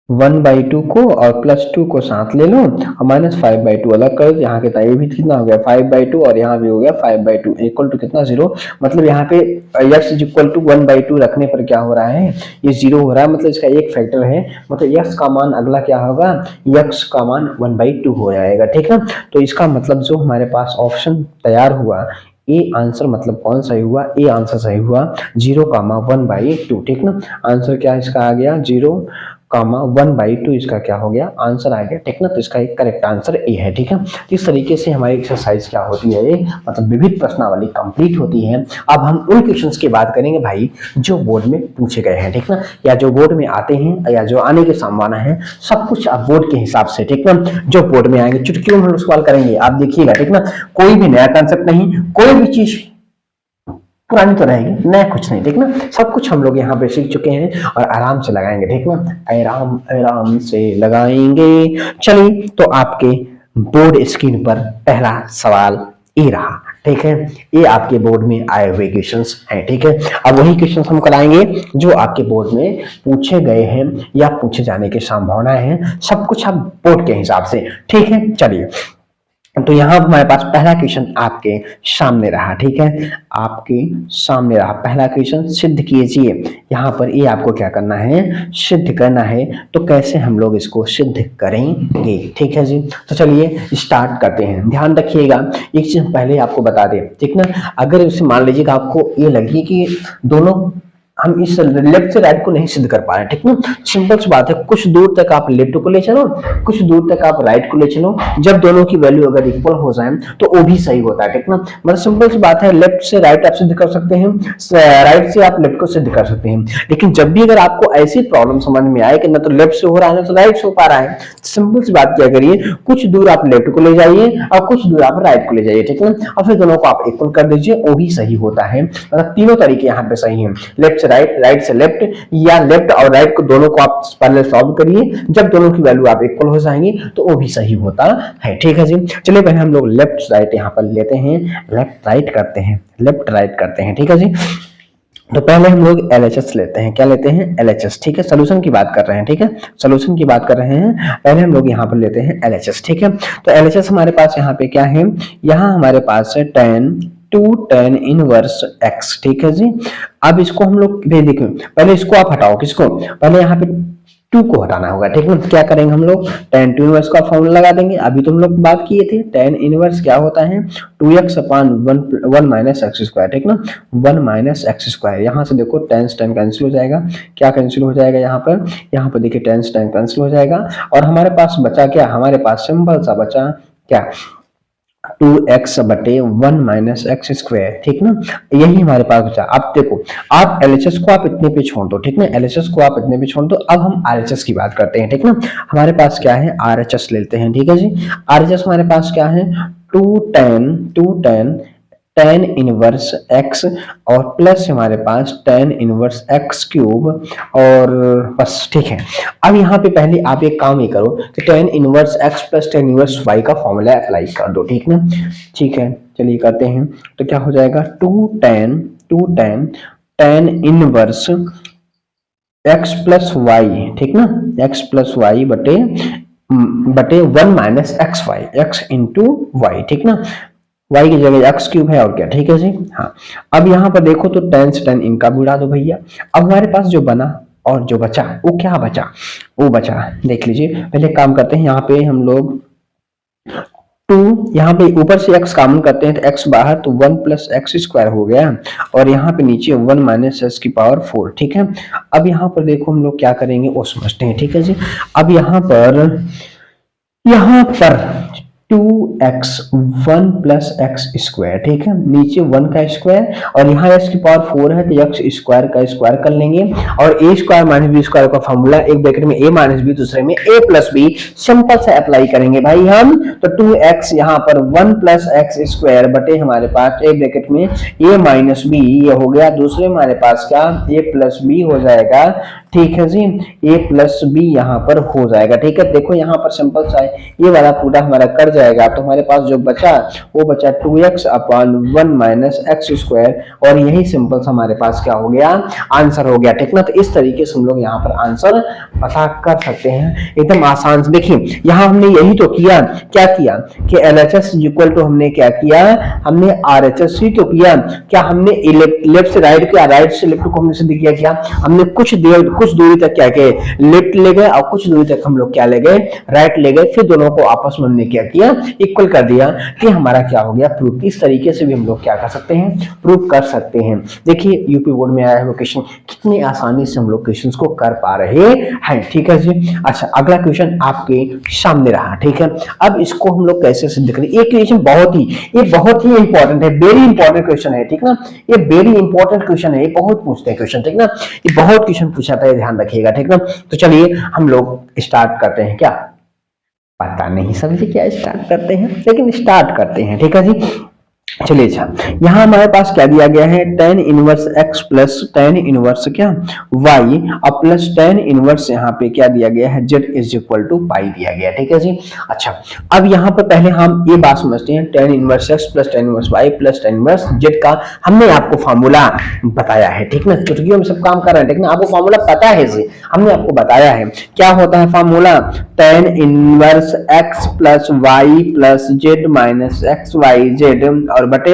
1/2 को और +2 को साथ ले लो और -5/2 अलग कर दो। यहाँ कितना, ये भी कितना हो गया 5/2 और यहाँ भी हो गया 5/2 इक्वल टू कितना 0। मतलब यहाँ पे x इज इक्वल टू 1/2 रखने पर क्या हो रहा है, ये 0 हो रहा है। मतलब इसका एक फैक्टर है, मतलब x का मान अगला क्या होगा, x का मान 1/2 हो जाएगा, ठीक है। तो इसका मतलब जो हमारे पास ऑप्शन तैयार हुआ, ए आंसर मतलब कौन सही हुआ, ए आंसर सही हुआ 0,1/2, ठीक ना। आंसर क्या इसका आ गया 0,1/2, इसका क्या हो गया आंसर आ गया, ठीक ना। तो इसका एक करेक्ट आंसर ए है, ठीक है। इस तरीके से हमारी एक्सरसाइज क्या होती है, ये मतलब विविध प्रश्नावली कंप्लीट होती है। अब हम उन क्वेश्चंस की बात करेंगे भाई जो बोर्ड में पूछे गए हैं, ठीक ना, या जो बोर्ड में आते हैं या जो आने की संभावना है, सब कुछ अब बोर्ड के हिसाब से, ठीक ना। जो बोर्ड में आएंगे चुटकियों में हम सवाल करेंगे, आप देखिएगा, ठीक ना। कोई भी नया कंसेप्ट नहीं, कोई भी चीज पुरानी तो रहेगी, नया कुछ नहीं, ठीक ना। सब कुछ हम लोग यहाँ पे सीख चुके हैं और आराम से लगाएंगे, ठीक ना, आराम आराम से लगाएंगे। चलिए, तो आपके बोर्ड स्क्रीन पर पहला सवाल ये रहा, ठीक है। ये आपके बोर्ड में आए हुए क्वेश्चंस हैं, ठीक है। अब वही क्वेश्चंस हम कराएंगे जो आपके बोर्ड में पूछे गए हैं या पूछे जाने की संभावना है, सब कुछ आप बोर्ड के हिसाब से, ठीक है। चलिए, तो यहाँ हमारे पास पहला क्वेश्चन आपके सामने रहा, ठीक है, आपके सामने रहा पहला क्वेश्चन, सिद्ध कीजिए। यहाँ पर ये आपको क्या करना है, सिद्ध करना है। तो कैसे हम लोग इसको सिद्ध करेंगे, ठीक है जी। तो चलिए स्टार्ट करते हैं। ध्यान रखिएगा, एक चीज पहले आपको बता दें, ठीक ना। अगर इसे मान लीजिएगा आपको ये लगे कि दोनों हम इस लेफ्ट से राइट को नहीं सिद्ध कर पा रहे, ठीक ना। सिंपल सी बात है, कुछ दूर तक आप लेफ्ट को ले चलो, कुछ दूर तक आप राइट को ले चलो। जब दोनों की वैल्यू अगर इक्वल हो जाए तो वो भी सही होता है, ठीक ना। मतलब सिंपल सी बात है, लेफ्ट से राइट आप सिद्ध कर सकते हैं, राइट से आप लेफ्ट को सिद्ध कर सकते हैं। लेकिन जब भी अगर आपको ऐसी प्रॉब्लम समझ में आए कि ना तो लेफ्ट से हो रहा है ना तो राइट से हो पा रहा है, सिंपल सी बात क्या करिए, कुछ दूर आप लेफ्ट को ले जाइए और कुछ दूर आप राइट को ले जाइए, ठीक ना। और फिर दोनों को आप इक्वल कर दीजिए, वो भी सही होता है। मतलब तीनों तरीके यहाँ पे सही हैं, लेफ्ट से राइट, राइट से लेफ्ट, या लेफ्ट और राइट को दोनों को आप पहले सॉल्व करिए। जब दोनों की वैल्यू आप इक्वल हो जाएंगे तो वो भी सही होता है, ठीक है जी। चलिए पहले हम लोग लेफ्ट राइट यहाँ पर लेते हैं, लेफ्ट राइट करते हैं, लेफ्ट राइट करते हैं, ठीक है जी। तो पहले हम लोग LHS लेते हैं, क्या लेते हैं LHS, ठीक है। सोल्यूशन की बात कर रहे हैं, ठीक है, सोल्यूशन की बात कर रहे हैं। पहले हम लोग यहाँ पर लेते हैं LHS, ठीक है। तो LHS हमारे पास यहाँ पे क्या है, यहाँ हमारे पास है tan इनवर्स x, ठीक है जी। अब इसको हम लोग देखो, पहले इसको आप हटाओ, किसको, पहले यहाँ पे 2 को हटाना होगा, ठीक है। क्या करेंगे हम लोग, tan इनवर्स का फॉर्मूला लगा देंगे। अभी तो हम लोग बात किए थे, tan इनवर्स क्या होता है 2x अपान 1 माइनस एक्स स्क्वायर, ठीक ना, 1 माइनस एक्स स्क्वायर। यहाँ से देखो tan कैंसिल हो जाएगा, क्या कैंसिल हो जाएगा यहाँ पर देखिए tan कैंसिल हो जाएगा। और हमारे पास बचा क्या, हमारे पास सिंपल सा बचा क्या, 2x बटे 1 माइनस एक्स स्क्वायर, ठीक ना, यही हमारे पास बचा। अब देखो, आप LHS को आप इतने पे छोड़ दो, ठीक ना, LHS को आप इतने पे छोड़ दो। अब हम RHS की बात करते हैं, ठीक ना। हमारे पास क्या है, RHS लेते हैं, ठीक है जी। RHS हमारे पास क्या है, 2 tan इनवर्स x और प्लस हमारे पास tan इनवर्स x क्यूब, और बस, ठीक है। अब यहाँ पे पहले आप एक काम ही करो कि tan inverse x plus tan inverse y का फॉर्मूला अप्लाई कर दो, ठीक ना, ठीक है। चलिए करते हैं, तो क्या हो जाएगा 2 tan inverse x plus y, ठीक ना, x प्लस वाई बटे 1 minus x y, x into y, ठीक ना, y की जगह x क्यूब है और क्या, ठीक है जी। हाँ, अब यहाँ पर देखो तो tan से tan इनका भी उड़ा दो भैया। अब हमारे पास जो बना और जो बचा वो क्या बचा, वो बचा देख लीजिए। पहले काम करते हैं, यहाँ पे हम लोग 2, यहाँ पे ऊपर से x कॉमन करते हैं तो x बाहर, तो 1 प्लस एक्स स्क्वायर हो गया, और यहाँ पे नीचे 1 माइनस एक्स की पावर 4, ठीक है। अब यहाँ पर देखो हम लोग क्या करेंगे वो समझते हैं, ठीक है जी। अब यहाँ पर 2x 1 प्लस एक्स स्क्वायर, ठीक है, नीचे 1 का स्क्वायर और यहाँ x की पावर 4 है तो x स्क्वायर का स्क्वायर कर लेंगे। और a square minus b square का फॉर्मूला, एक ब्रैकेट में a माइनस बी, दूसरे में a प्लस बी, सिंपल से अप्लाई करेंगे भाई हम। तो 2x यहाँ पर 1 प्लस एक्स स्क्वायर बटे हमारे पास एक ब्रैकेट में a माइनस बी, ये हो गया। दूसरे हमारे पास क्या, a प्लस बी हो जाएगा, ठीक है जी, a प्लस बी यहाँ पर हो जाएगा। ठीक है, देखो यहाँ पर सिंपल सा है, ये वाला पूरा हमारा कर जाएगा, तो हमारे पास जो बचा वो बचा 2x upon 1 minus x square, और यही सिंपल सा हमारे पास क्या हो गया, आंसर हो गया। ठीक ना, तो इस तरीके से हम लोग यहाँ पर आंसर पता कर सकते हैं एकदम आसान से। देखिए यहाँ हमने यही तो किया, क्या किया कि LHS इक्वल टू हमने क्या किया, हमने RHS ही तो किया। क्या हमने लेफ्ट से राइट किया, राइट से लेफ्ट को हमने सिद्ध किया, क्या हमने कुछ दूरी तक क्या किया, लेफ्ट ले गए, और कुछ दूरी तक हम लोग क्या ले गए, राइट ले गए, फिर दोनों को आपस में हमने क्या किया, इक्वल कर दिया, कि हमारा क्या हो गया, प्रूफ। इस तरीके से भी हम लोग क्या कर सकते हैं, प्रूफ कर सकते हैं। देखिए यूपी बोर्ड में आया हुआ क्वेश्चन कितनी आसानी से हम लोग क्वेश्चंस को कर पा रहे हैं। ठीक है जी, अच्छा अगला क्वेश्चन आपके सामने रहा। ठीक है, अब इसको हम लोग कैसे सिद्ध करें। ये क्वेश्चन बहुत ही इंपॉर्टेंट है, वेरी इंपॉर्टेंट क्वेश्चन है। ठीक ना, ये वेरी इंपॉर्टेंट क्वेश्चन है, ये बहुत पूछते हैं क्वेश्चन। ठीक ना, ये बहुत क्वेश्चन पूछा था, ध्यान रखिएगा। ठीक ना, तो चलिए हम लोग स्टार्ट करते हैं। क्या पता नहीं समझे क्या स्टार्ट करते हैं, लेकिन स्टार्ट करते हैं। ठीक है जी, चलिए अच्छा, यहाँ हमारे पास क्या दिया गया है, tan inverse x plus tan inverse क्या y और प्लस tan इनवर्स यहाँ पे क्या दिया गया है, z इज इक्वल टू पाई दिया गया। ठीक है जी, अच्छा अब यहाँ पर पहले हम ये बात समझते हैं, tan inverse x plus tan inverse y plus tan inverse z का हमने आपको फार्मूला बताया है। ठीक ना, चुटकियों में सब काम कर रहे हैं, ठीक ना, आपको फार्मूला पता है जी, हमने आपको बताया है क्या होता है formula, tan inverse x plus y plus z minus x y z और बटे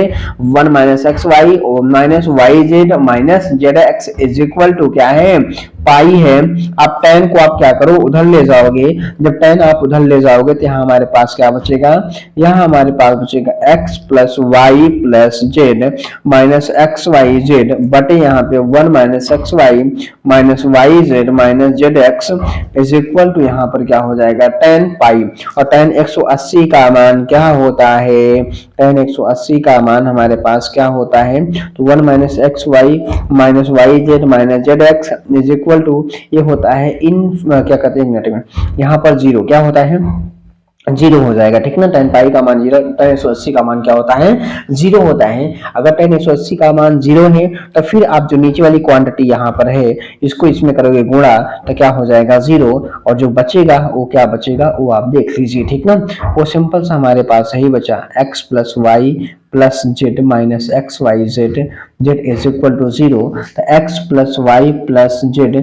1 माइनस एक्स वाई और minus y z minus z x is equal to क्या है, पाई है। अब tan को आप क्या करो, उधर ले जाओगे, जब tan आप उधर ले जाओगे तो यहाँ हमारे पास क्या बचेगा, यहाँ हमारे पास बचेगा x plus y plus z minus x y z बटे यहाँ पे 1 minus x y minus y z minus z x is equal to यहाँ पर क्या हो जाएगा, tan पाई। और tan 180 का मान क्या होता है, tan 180 का मान हमारे पास क्या होता है, तो 1 minus x y minus y z minus z x is equal to ये होता है इन क्या कहते हैं मिनट में, यहाँ पर जीरो क्या होता है, जीरो हो जाएगा। ठीक ना, tan पाई का मान जीरो, tan 180 का मान क्या होता है, जीरो होता है। अगर tan 180 का मान जीरो है तो फिर आप जो नीचे वाली क्वांटिटी यहाँ पर है इसको इसमें करोगे गुणा तो क्या हो जाएगा जीरो, और जो बचेगा वो क्या बचेगा वो आप देख लीजिए। ठीक ना, वो सिंपल सा हमारे पास सही बचा x plus y plus z minus x y z z is equal to zero, तो x plus y plus z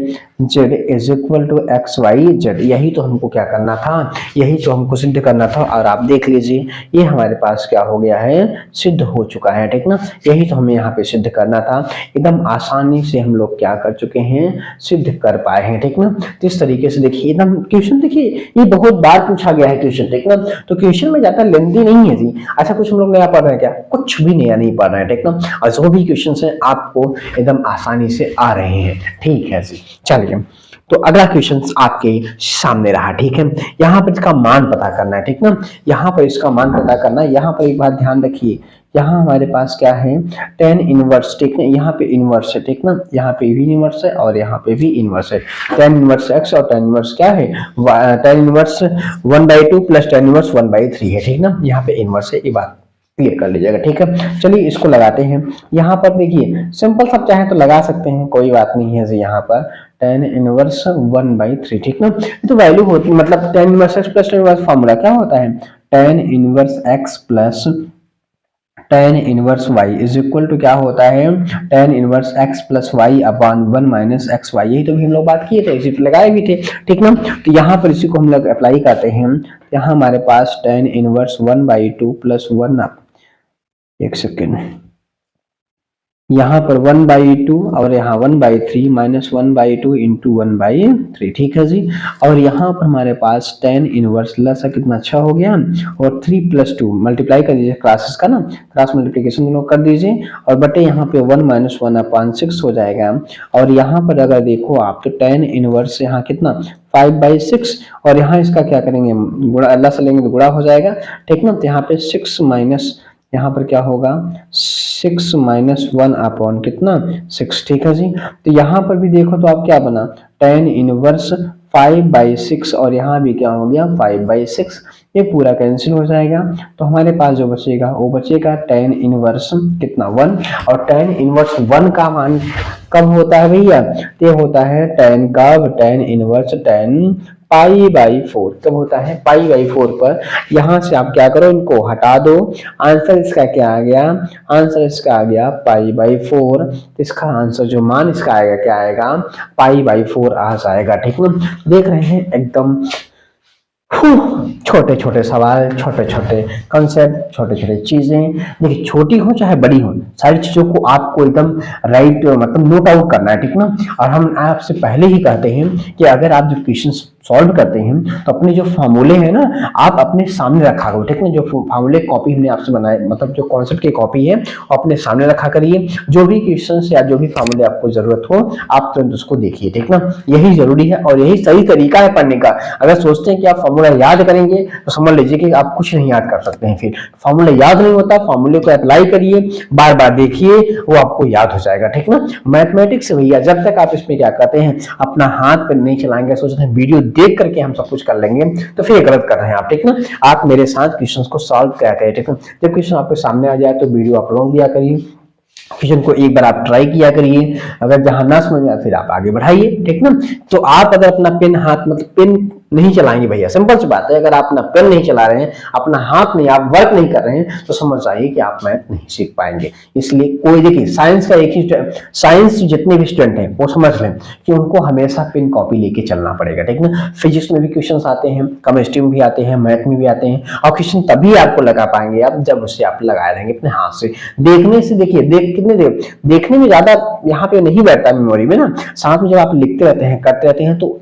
z is equal to x y z. यही तो हमको क्या करना था, यही तो हमको सिद्ध करना था, और आप देख लीजिए ये हमारे पास क्या हो गया है, सिद्ध हो चुका है। ठीक ना, यही तो हमें यहाँ पे सिद्ध करना था, एकदम आसानी से हम लोग क्या कर चुके हैं, सिद्ध कर पाए हैं। ठीक ना, तो इस तरीके से देखिए एकदम क्वेश्चन, देखिए ये बहुत बार पूछा गया है क्वेश्चन। ठीक ना, तो क्वेश्चन में ज्यादा लेंथी नहीं है जी। अच्छा कुछ हम लोग नया पढ़ रहे हैं क्या, कुछ भी नया नहीं पढ़ रहे हैं। ठीक ना, और जो भी क्वेश्चन है आपको एकदम आसानी से आ रहे हैं। ठीक है जी, चलिए तो अगला क्वेश्चन आपके सामने रहा। ठीक है, यहाँ पर इसका मान पता करना है। ठीक ना, यहाँ पर इसका मान पता करना है। यहाँ पर एक बात ध्यान रखिए, यहाँ हमारे पास क्या है, tan इनवर्स। ठीक है, यहाँ पे इनवर्स है। ठीक ना, यहाँ पे भी इनवर्स है और यहाँ पे भी इनवर्स है, tan इनवर्स x और tan इनवर्स क्या है, tan inverse 1/2 plus tan inverse 1/3 है। ठीक ना, यहाँ पे इनवर्स है, ये बात क्लियर कर लीजिएगा। ठीक है, चलिए इसको लगाते हैं। यहाँ पर देखिए सिंपल सब चाहे तो लगा सकते हैं, कोई बात नहीं है। यहाँ पर tan इनवर्स 1/3। ठीक ना, तो वैल्यू होती है, मतलब tan inverse x plus tan inverse formula क्या होता है, tan inverse x plus tan inverse y is equal to क्या होता है, tan inverse x plus y upon 1 minus x y. यही तो भी हम लोग बात किए थे, इसी पे लगाए भी थे। ठीक ना, तो यहाँ पर इसी को हम लोग अप्लाई करते हैं। यहाँ हमारे पास tan इनवर्स 1/2 प्लस 1, एक सेकेंड, यहाँ पर 1/2 और यहाँ 1/3 माइनस 1/2 इंटू 1/3। ठीक है जी, और यहाँ पर हमारे पास tan इनवर्स लसा कितना अच्छा हो गया, और 3 प्लस 2 मल्टीप्लाई कर दीजिए क्लासेस का ना, क्रॉस मल्टीप्लिकेशन दोनों कर दीजिए, और बटे यहाँ पे 1 माइनस 1/6 हो जाएगा। और यहाँ पर अगर देखो आप तो tan इनवर्स यहाँ कितना 5/6, और यहाँ इसका क्या करेंगे, गुणा, अल्लाह से लेंगे तो गुणा हो जाएगा। ठीक ना, तो यहाँ पे 6 माइनस, यहाँ पर क्या होगा 6 माइनस 1 अपॉन कितना 6। ठीक है जी, तो यहाँ पर भी देखो तो आप क्या बना, tan इनवर्स 5/6 और यहाँ भी क्या हो गया 5/6, ये पूरा कैंसिल हो जाएगा। तो हमारे पास जो बचेगा वो बचेगा tan इनवर्स कितना 1, और tan इनवर्स 1 का मान कब होता है भैया, ये होता है tan इनवर्स tan π/4 कब होता है π/4 पर। यहां से आप क्या करो, इनको हटा दो, आंसर इसका क्या आ गया, आंसर इसका आ गया π/4। इसका आंसर जो मान इसका आएगा क्या आएगा π/4 आ जाएगा। ठीक ना, देख रहे हैं एकदम छोटे छोटे सवाल, छोटे छोटे कॉन्सेप्ट, छोटे छोटे चीजें, देखिए छोटी हो चाहे बड़ी हो, सारी चीजों को आपको एकदम राइट मतलब नोट आउट करना है। ठीक ना, और हम आपसे पहले ही कहते हैं कि अगर आप जो क्वेश्चन सॉल्व करते हैं तो अपने जो फॉर्मूले हैं ना आप अपने सामने रखा करो। ठीक ना, जो फॉर्मूले कॉपी हमने आपसे बनाए मतलब जो कॉन्सेप्ट की कॉपी है अपने सामने रखा करिए। जो भी क्वेश्चन या जो भी फॉर्मूले आपको जरूरत हो आप तुरंत उसको देखिए। ठीक ना, यही जरूरी है और यही सही तरीका है पढ़ने का। अगर सोचते हैं कि आप फॉर्मूला याद करेंगे तो समझ लीजिए कि आप कुछ नहीं याद कर सकते हैं। फिर फॉर्मूला याद नहीं होता, फॉर्मूले को अप्लाई करिए, बार बार देखिए, वो आपको याद हो जाएगा। ठीक ना, मैथमेटिक्स भैया जब तक आप इसमें क्या करते हैं अपना हाथ पर नहीं चलाएंगे, सोचते हैं वीडियो देख करके हम सब कुछ कर लेंगे, तो फिर गलत कर रहे हैं आप। ठीक ना, आप मेरे साथ क्वेश्चन को सॉल्व क्या करें। ठीक ना, जब क्वेश्चन आपके सामने आ जाए तो वीडियो अपलोड दिया करिए, क्वेश्चन को एक बार आप ट्राई किया करिए, अगर जहां ना समझ में आए फिर आप आगे बढ़ाइए। ठीक ना, तो आप अगर अपना पेन हाथ मतलब पेन नहीं चलाएंगे भैया, सिंपल सी बात है, अगर आप अपना पेन नहीं चला रहे हैं, अपना हाथ नहीं आप वर्क नहीं कर रहे हैं तो समझ आइए कि आप मैथ नहीं सीख पाएंगे। इसलिए कोई देखिए साइंस का एक ही साइंस जितने भी स्टूडेंट हैं वो समझ लें कि उनको हमेशा पेन कॉपी लेके चलना पड़ेगा। ठीक ना, फिजिक्स में भी क्वेश्चन आते हैं, केमिस्ट्री में भी आते हैं, मैथ में भी आते हैं, और क्वेश्चन तभी आपको लगा पाएंगे आप जब उसे आप लगाए रहेंगे अपने हाथ से। देखने से देखिए कितने देर देखने में ज्यादा यहाँ पे नहीं बैठता मेमोरी में ना, साथ में जब आप लिखते रहते हैं करते रहते हैं तो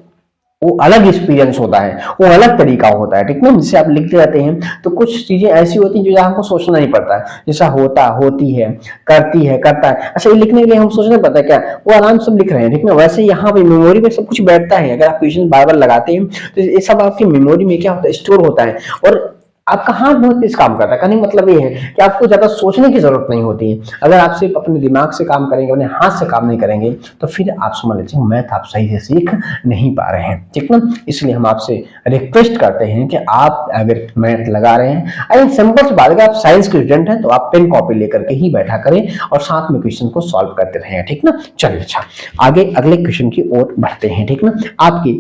वो अलग एक्सपीरियंस होता है, वो अलग तरीका होता है। ठीक ना, जिसे आप लिखते रहते हैं तो कुछ चीजें ऐसी होती हैं जो आपको सोचना नहीं पड़ता है, जैसा होता होती है करती है करता है, अच्छा ये लिखने के लिए हम सोचना पड़ता है क्या, वो आराम से लिख रहे हैं। ठीक ना, वैसे यहाँ पे मेमोरी में सब कुछ बैठता है, अगर आप क्वेश्चन बार बार लगाते हैं तो ये सब आपकी मेमोरी में क्या होता है स्टोर होता है, और आपका हाथ बहुत तेज काम करता है। कहने मतलब ये है कि आपको ज्यादा सोचने की जरूरत नहीं होती है। अगर आप सिर्फ अपने दिमाग से काम करेंगे, अपने हाथ से काम नहीं करेंगे तो फिर आप समझ लीजिए मैथ आप सही से सीख नहीं पा रहे हैं। ठीक ना, इसलिए हम आपसे रिक्वेस्ट करते हैं कि आप अगर मैथ लगा रहे हैं, अगर सिंपल सी बात है, अगर आप साइंस के स्टूडेंट हैं तो आप पेन कॉपी लेकर के ही बैठा करें और साथ में क्वेश्चन को सॉल्व करते रहें। ठीक ना, चलिए अच्छा आगे अगले क्वेश्चन की ओर बढ़ते हैं। ठीक ना, आपकी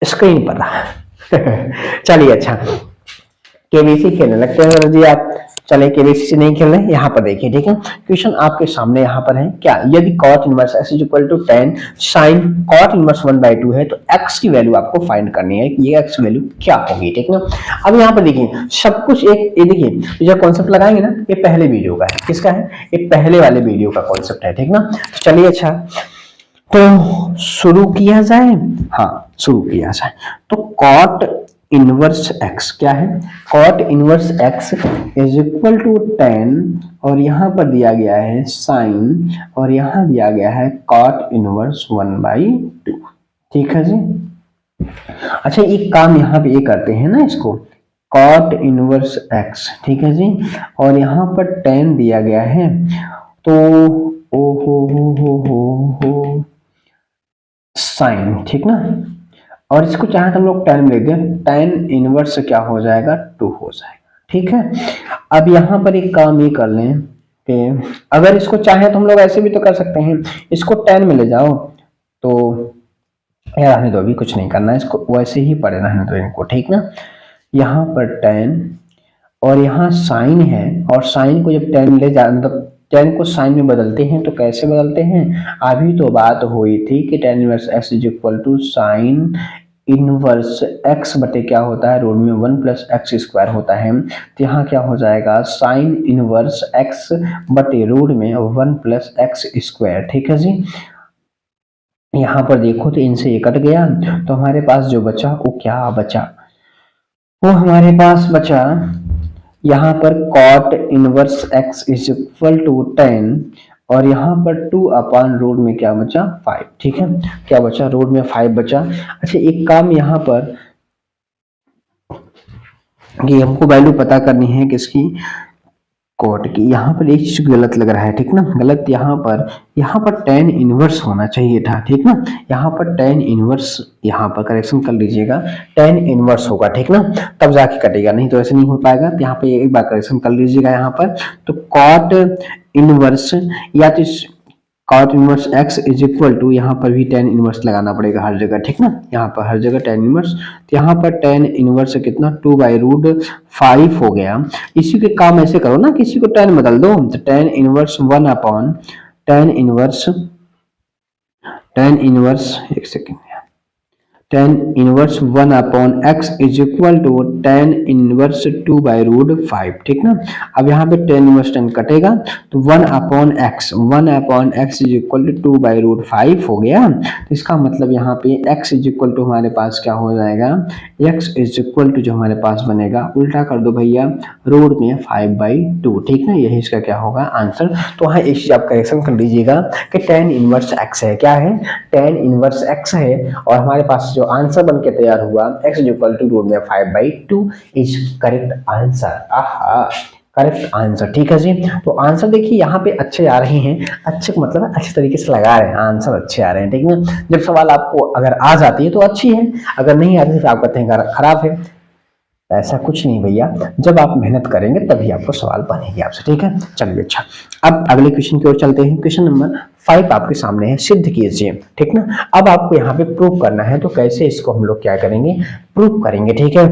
स्क्रीन पर चलिए अच्छा केबीसी खेलने लगते हैं जी आप, चले केबीसी से नहीं खेल रहे, यहाँ पर देखिए। ठीक है, क्वेश्चन आपके सामने यहाँ पर है, क्या यदि cot inverse x equal to 10 sin cot inverse 1/2 है तो x की वैल्यू आपको फाइंड करनी है, ये x वैल्यू क्या होगी। ठीक ना, अब यहाँ पर देखिए सब कुछ एक ये देखिए जो कॉन्सेप्ट लगाएंगे ना ये पहले वीडियो का है, किसका है, ये पहले वाले वीडियो का कॉन्सेप्ट है। ठीक ना, तो चलिए अच्छा तो शुरू किया जाए, हाँ शुरू किया जाए। तो cot इनवर्स x क्या है, cot inverse x is equal to 10 और यहाँ पर दिया गया है साइन और यहाँ दिया गया है cot इनवर्स 1/2। ठीक है जी, अच्छा एक काम यहाँ पे ये करते हैं ना इसको cot इनवर्स x, ठीक है जी, और यहाँ पर 10 दिया गया है तो ओ हो साइन। ठीक ना, और इसको चाहे तो हम लोग 10 ले दें, 10 इनवर्स क्या हो जाएगा 2 हो जाएगा। ठीक है, अब यहाँ पर एक काम ये कर लें कि अगर इसको चाहे तो हम लोग ऐसे भी तो कर सकते हैं, इसको 10 में ले जाओ तो यार रहने दो, अभी कुछ नहीं करना है, इसको वैसे ही पढ़े रहने दो इनको। ठीक ना, यहाँ पर 10 और यहाँ साइन है, और साइन को जब 10 ले जा मतलब 10 को साइन में बदलते हैं तो कैसे बदलते हैं, अभी तो बात हुई थी कि tan inverse x is equal to sine inverse x बटे क्या होता है रूट में 1 प्लस एक्स स्क्वायर होता है, तो यहाँ क्या हो जाएगा साइन इनवर्स x बटे रूट में 1 प्लस एक्स स्क्वायर। ठीक है जी, यहाँ पर देखो तो इनसे ये कट गया तो हमारे पास जो बचा वो क्या बचा, वो हमारे पास बचा यहाँ पर cot inverse x is equal to 10 और यहाँ पर 2 अपॉन रूट में क्या बचा 5। ठीक है, क्या बचा रूट में 5 बचा। अच्छा एक काम यहाँ पर कि हमको वैल्यू पता करनी है किसकी, कोट की। यहाँ पर एक चीज गलत लग रहा है, ठीक ना, गलत यहाँ पर tan इनवर्स होना चाहिए था, ठीक ना, यहाँ पर tan इनवर्स, यहाँ पर करेक्शन कर लीजिएगा, tan इनवर्स होगा, ठीक ना, तब जाके कटेगा, नहीं तो ऐसे नहीं हो पाएगा। तो यहाँ पे एक बार करेक्शन कर लीजिएगा। यहाँ पर तो कॉट इनवर्स या तो cot inverse x is equal to, यहाँ पर भी tan इनवर्स लगाना पड़ेगा हर जगह, ठीक ना, यहाँ पर हर जगह tan इनवर्स। तो यहाँ पर tan इनवर्स कितना 2/√5 हो गया। इसी के काम ऐसे करो ना, किसी को tan बदल दो, तो tan inverse 1 upon tan inverse एक second, tan inverse 1 upon x is equal to tan inverse 2/√5, ठीक ना। अब यहाँ पे tan इनवर्स tan कटेगा तो 1 upon x is equal to 2/√5 हो गया। तो इसका मतलब यहाँ पे x इज इक्वल टू हमारे पास क्या हो जाएगा, x इज इक्वल टू जो हमारे पास बनेगा, उल्टा कर दो भैया, रूट में 5/2, ठीक ना, यही इसका क्या होगा आंसर। तो वहाँ एक चीज आप करेक्शन कर लीजिएगा कि tan इनवर्स x है, क्या है, tan इनवर्स x है, और हमारे पास जो आंसर बन के तैयार हुआ x is equal to root में 5/2 इज करेक्ट आंसर। आहा, करेक्ट आंसर, ठीक है जी। तो आंसर देखिए यहाँ पे अच्छे आ रहे हैं, अच्छे मतलब अच्छे तरीके से लगा रहे हैं, आंसर अच्छे आ रहे हैं, ठीक है ना। जब सवाल आपको अगर आ जाती है तो अच्छी है, अगर नहीं आती तो आप कहते हैं खराब है। ऐसा कुछ नहीं भैया, जब आप मेहनत करेंगे तभी आपको सवाल बनेंगे आपसे, ठीक है। चलिए अच्छा, अब अगले क्वेश्चन की ओर चलते हैं। क्वेश्चन नंबर 5 आपके सामने है, सिद्ध कीजिए, ठीक ना। अब आपको यहाँ पे प्रूव करना है, तो कैसे इसको हम लोग क्या करेंगे, प्रूव करेंगे, ठीक है।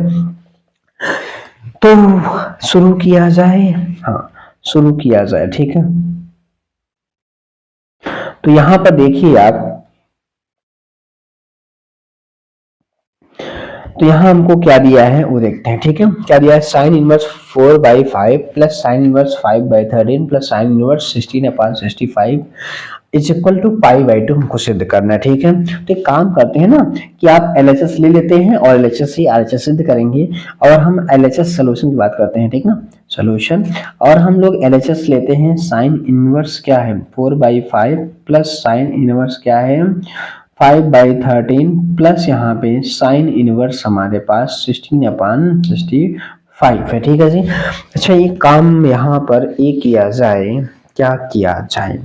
तो शुरू किया जाए, हाँ शुरू किया जाए, ठीक है। तो यहाँ पर देखिए आप, तो यहाँ हमको क्या दिया है वो देखते हैं, ठीक है। क्या दिया है, sine inverse 4/5 plus sine inverse 5/13 plus sine inverse 16/65 is equal to π/2 हमको सिद्ध करना है, ठीक है। तो एक काम करते हैं ना कि आप LHS ले लेते हैं और LHS से RHS सिद्ध करेंगे, और हम LHS सोल्यूशन की बात करते हैं, ठीक ना, सोल्यूशन। और हम लोग LHS लेते हैं, साइन इनवर्स क्या है 4/5 प्लस साइन इनवर्स क्या है 5/13 प्लस यहाँ पे साइन इनवर्स हमारे पास 16/65 है, ठीक है जी। अच्छा, ये काम यहाँ पर एक किया जाए, क्या किया जाए,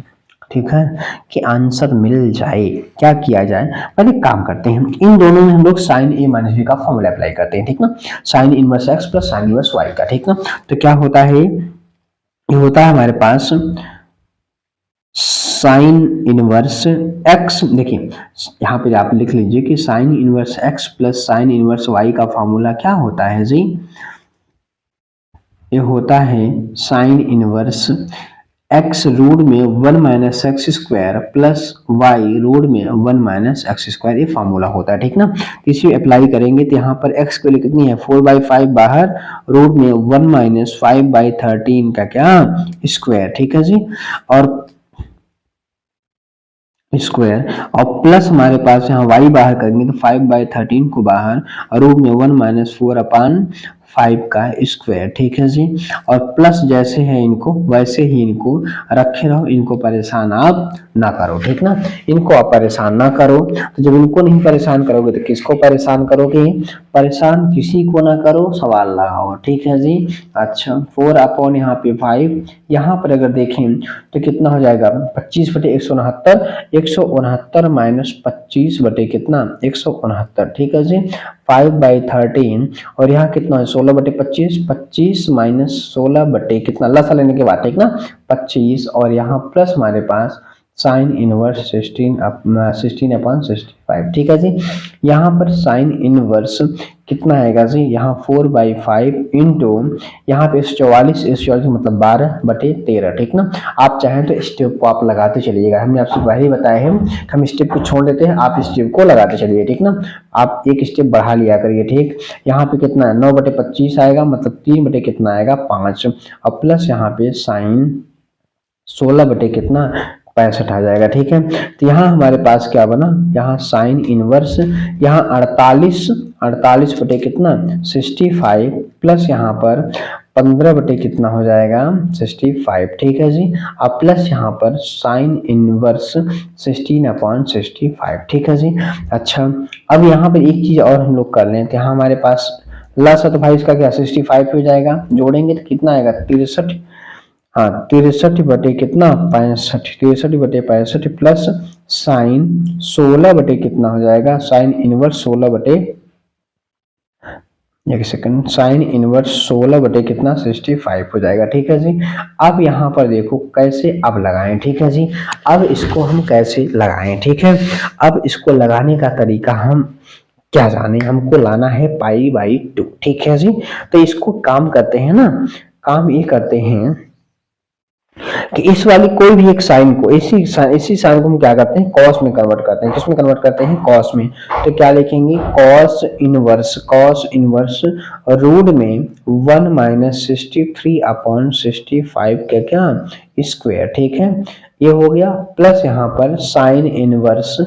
ठीक है, कि आंसर मिल जाए, क्या किया जाए। पहले काम करते हैं, इन दोनों में हम लोग साइन ए माइनस बी का फॉर्मूला अप्लाई करते हैं, ठीक ना, sine inverse x plus sine inverse y का, ठीक ना। तो क्या होता है, ये होता है हमारे पास साइन इनवर्स एक्स, देखिए यहाँ पे आप लिख लीजिए कि sine inverse x plus sine inverse y का फॉर्मूला क्या होता है जी, ये होता है साइन इनवर्स एक्स रूट में 1 minus x square plus y root में 1 माइनस एक्स स्क्वायर, ये फॉर्मूला होता है, ठीक ना। इसी अप्लाई करेंगे तो यहाँ पर एक्स के लिए कितनी है 4/5 बाहर, रूट में 1 माइनस 5/13 का क्या स्क्वायर, ठीक है जी, और स्क्वायर, और प्लस हमारे पास यहाँ y बाहर करेंगे तो 5/13 को बाहर, और रूट में 1 माइनस 4/5 का स्क्वायर, ठीक है जी। और प्लस जैसे है इनको वैसे ही इनको रखे रहो, इनको परेशान आप ना करो, ठीक ना, इनको आप परेशान ना करो। तो जब इनको नहीं परेशान करोगे तो किसको परेशान करोगे, परेशान किसी को ना करो, सवाल लगाओ, ठीक है जी। अच्छा, 4 अपॉन यहाँ पे 5, यहाँ पर अगर देखें तो कितना हो जाएगा 25/169, 169 माइनस 25 बटे कितना 169, ठीक है जी, 5/13, और यहाँ कितना है 16/25, 25 माइनस 16 बटे कितना लसा लेने के बाद, ठीक ना 25, और यहाँ प्लस हमारे पास साइन इनवर्स 16/65, ठीक है जी। यहाँ पर साइन इनवर्स कितना आएगा जी, यहाँ 4/5 इंटू यहाँ पे 44 मतलब 12/13, ठीक ना। आप चाहें तो स्टेप को आप लगाते चलिएगा, हमने आपसे पहले ही बताया है हम स्टेप को छोड़ देते हैं, आप स्टेप को लगाते चलिए, ठीक ना, आप एक स्टेप बढ़ा लिया करिए, ठीक। यहाँ पे कितना है 9/25 आएगा, मतलब 3 बटे कितना आएगा 5, और प्लस यहाँ पे साइन 16 बटे कितना 65 आ जाएगा, ठीक है। तो यहाँ हमारे पास क्या बना, यहाँ साइन इनवर्स, यहाँ 48 बटे कितना 65, प्लस यहाँ पर 15 बटे कितना हो जाएगा 65, ठीक है जी। अब प्लस यहाँ पर साइन इनवर्स 16/65, ठीक है जी। अच्छा, अब यहाँ पर एक चीज और हम लोग कर लें, तो यहाँ हमारे पास लस है तो भाई इसका क्या 65 हो जाएगा, जोड़ेंगे तो कितना आएगा 63, हाँ 63 बटे कितना 65, 63 बटे 65 प्लस साइन 16 बटे कितना हो जाएगा, साइन इनवर्स 16 बटे, एक सेकंड, साइन इनवर्स 16 बटे कितना 65 हो जाएगा। ठीक है जी। अब यहाँ पर देखो कैसे अब लगाएं। ठीक है जी, अब इसको हम कैसे लगाएं। ठीक है, अब इसको लगाने का तरीका हम क्या जाने, हमको लाना है पाई बाई 2। ठीक है जी, तो इसको काम करते हैं ना, काम ये करते हैं कि इस वाली कोई भी एक साइन को, इसी साइन को हम क्या करते हैं कॉस में कन्वर्ट करते हैं। किसमें कन्वर्ट करते हैं, कॉस में। तो क्या लिखेंगे, कॉस इनवर्स रूट में 1 माइनस 63/65 का क्या स्क्वायर। ठीक है, ये हो गया, प्लस यहाँ पर साइन इनवर्स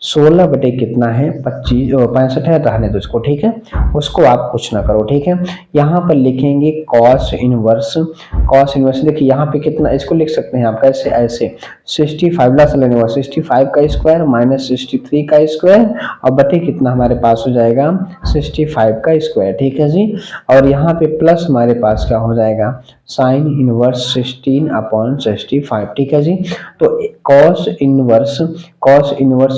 16 बटे कितना है 65 है, रहने दो इसको। ठीक है, उसको आप कुछ ना करो। ठीक है, यहाँ पर लिखेंगे कॉस इनवर्स देखिए यहाँ पे कितना, इसको लिख सकते हैं आप कैसे, ऐसे 65 ला लेने वाला 65 का स्क्वायर माइनस 63 का स्क्वायर और बटे कितना हमारे पास हो जाएगा 65 का स्क्वायर। ठीक है जी, और यहाँ पे प्लस हमारे पास क्या हो जाएगा साइन इनवर्स 16/65। ठीक है जी, तो कॉस इनवर्स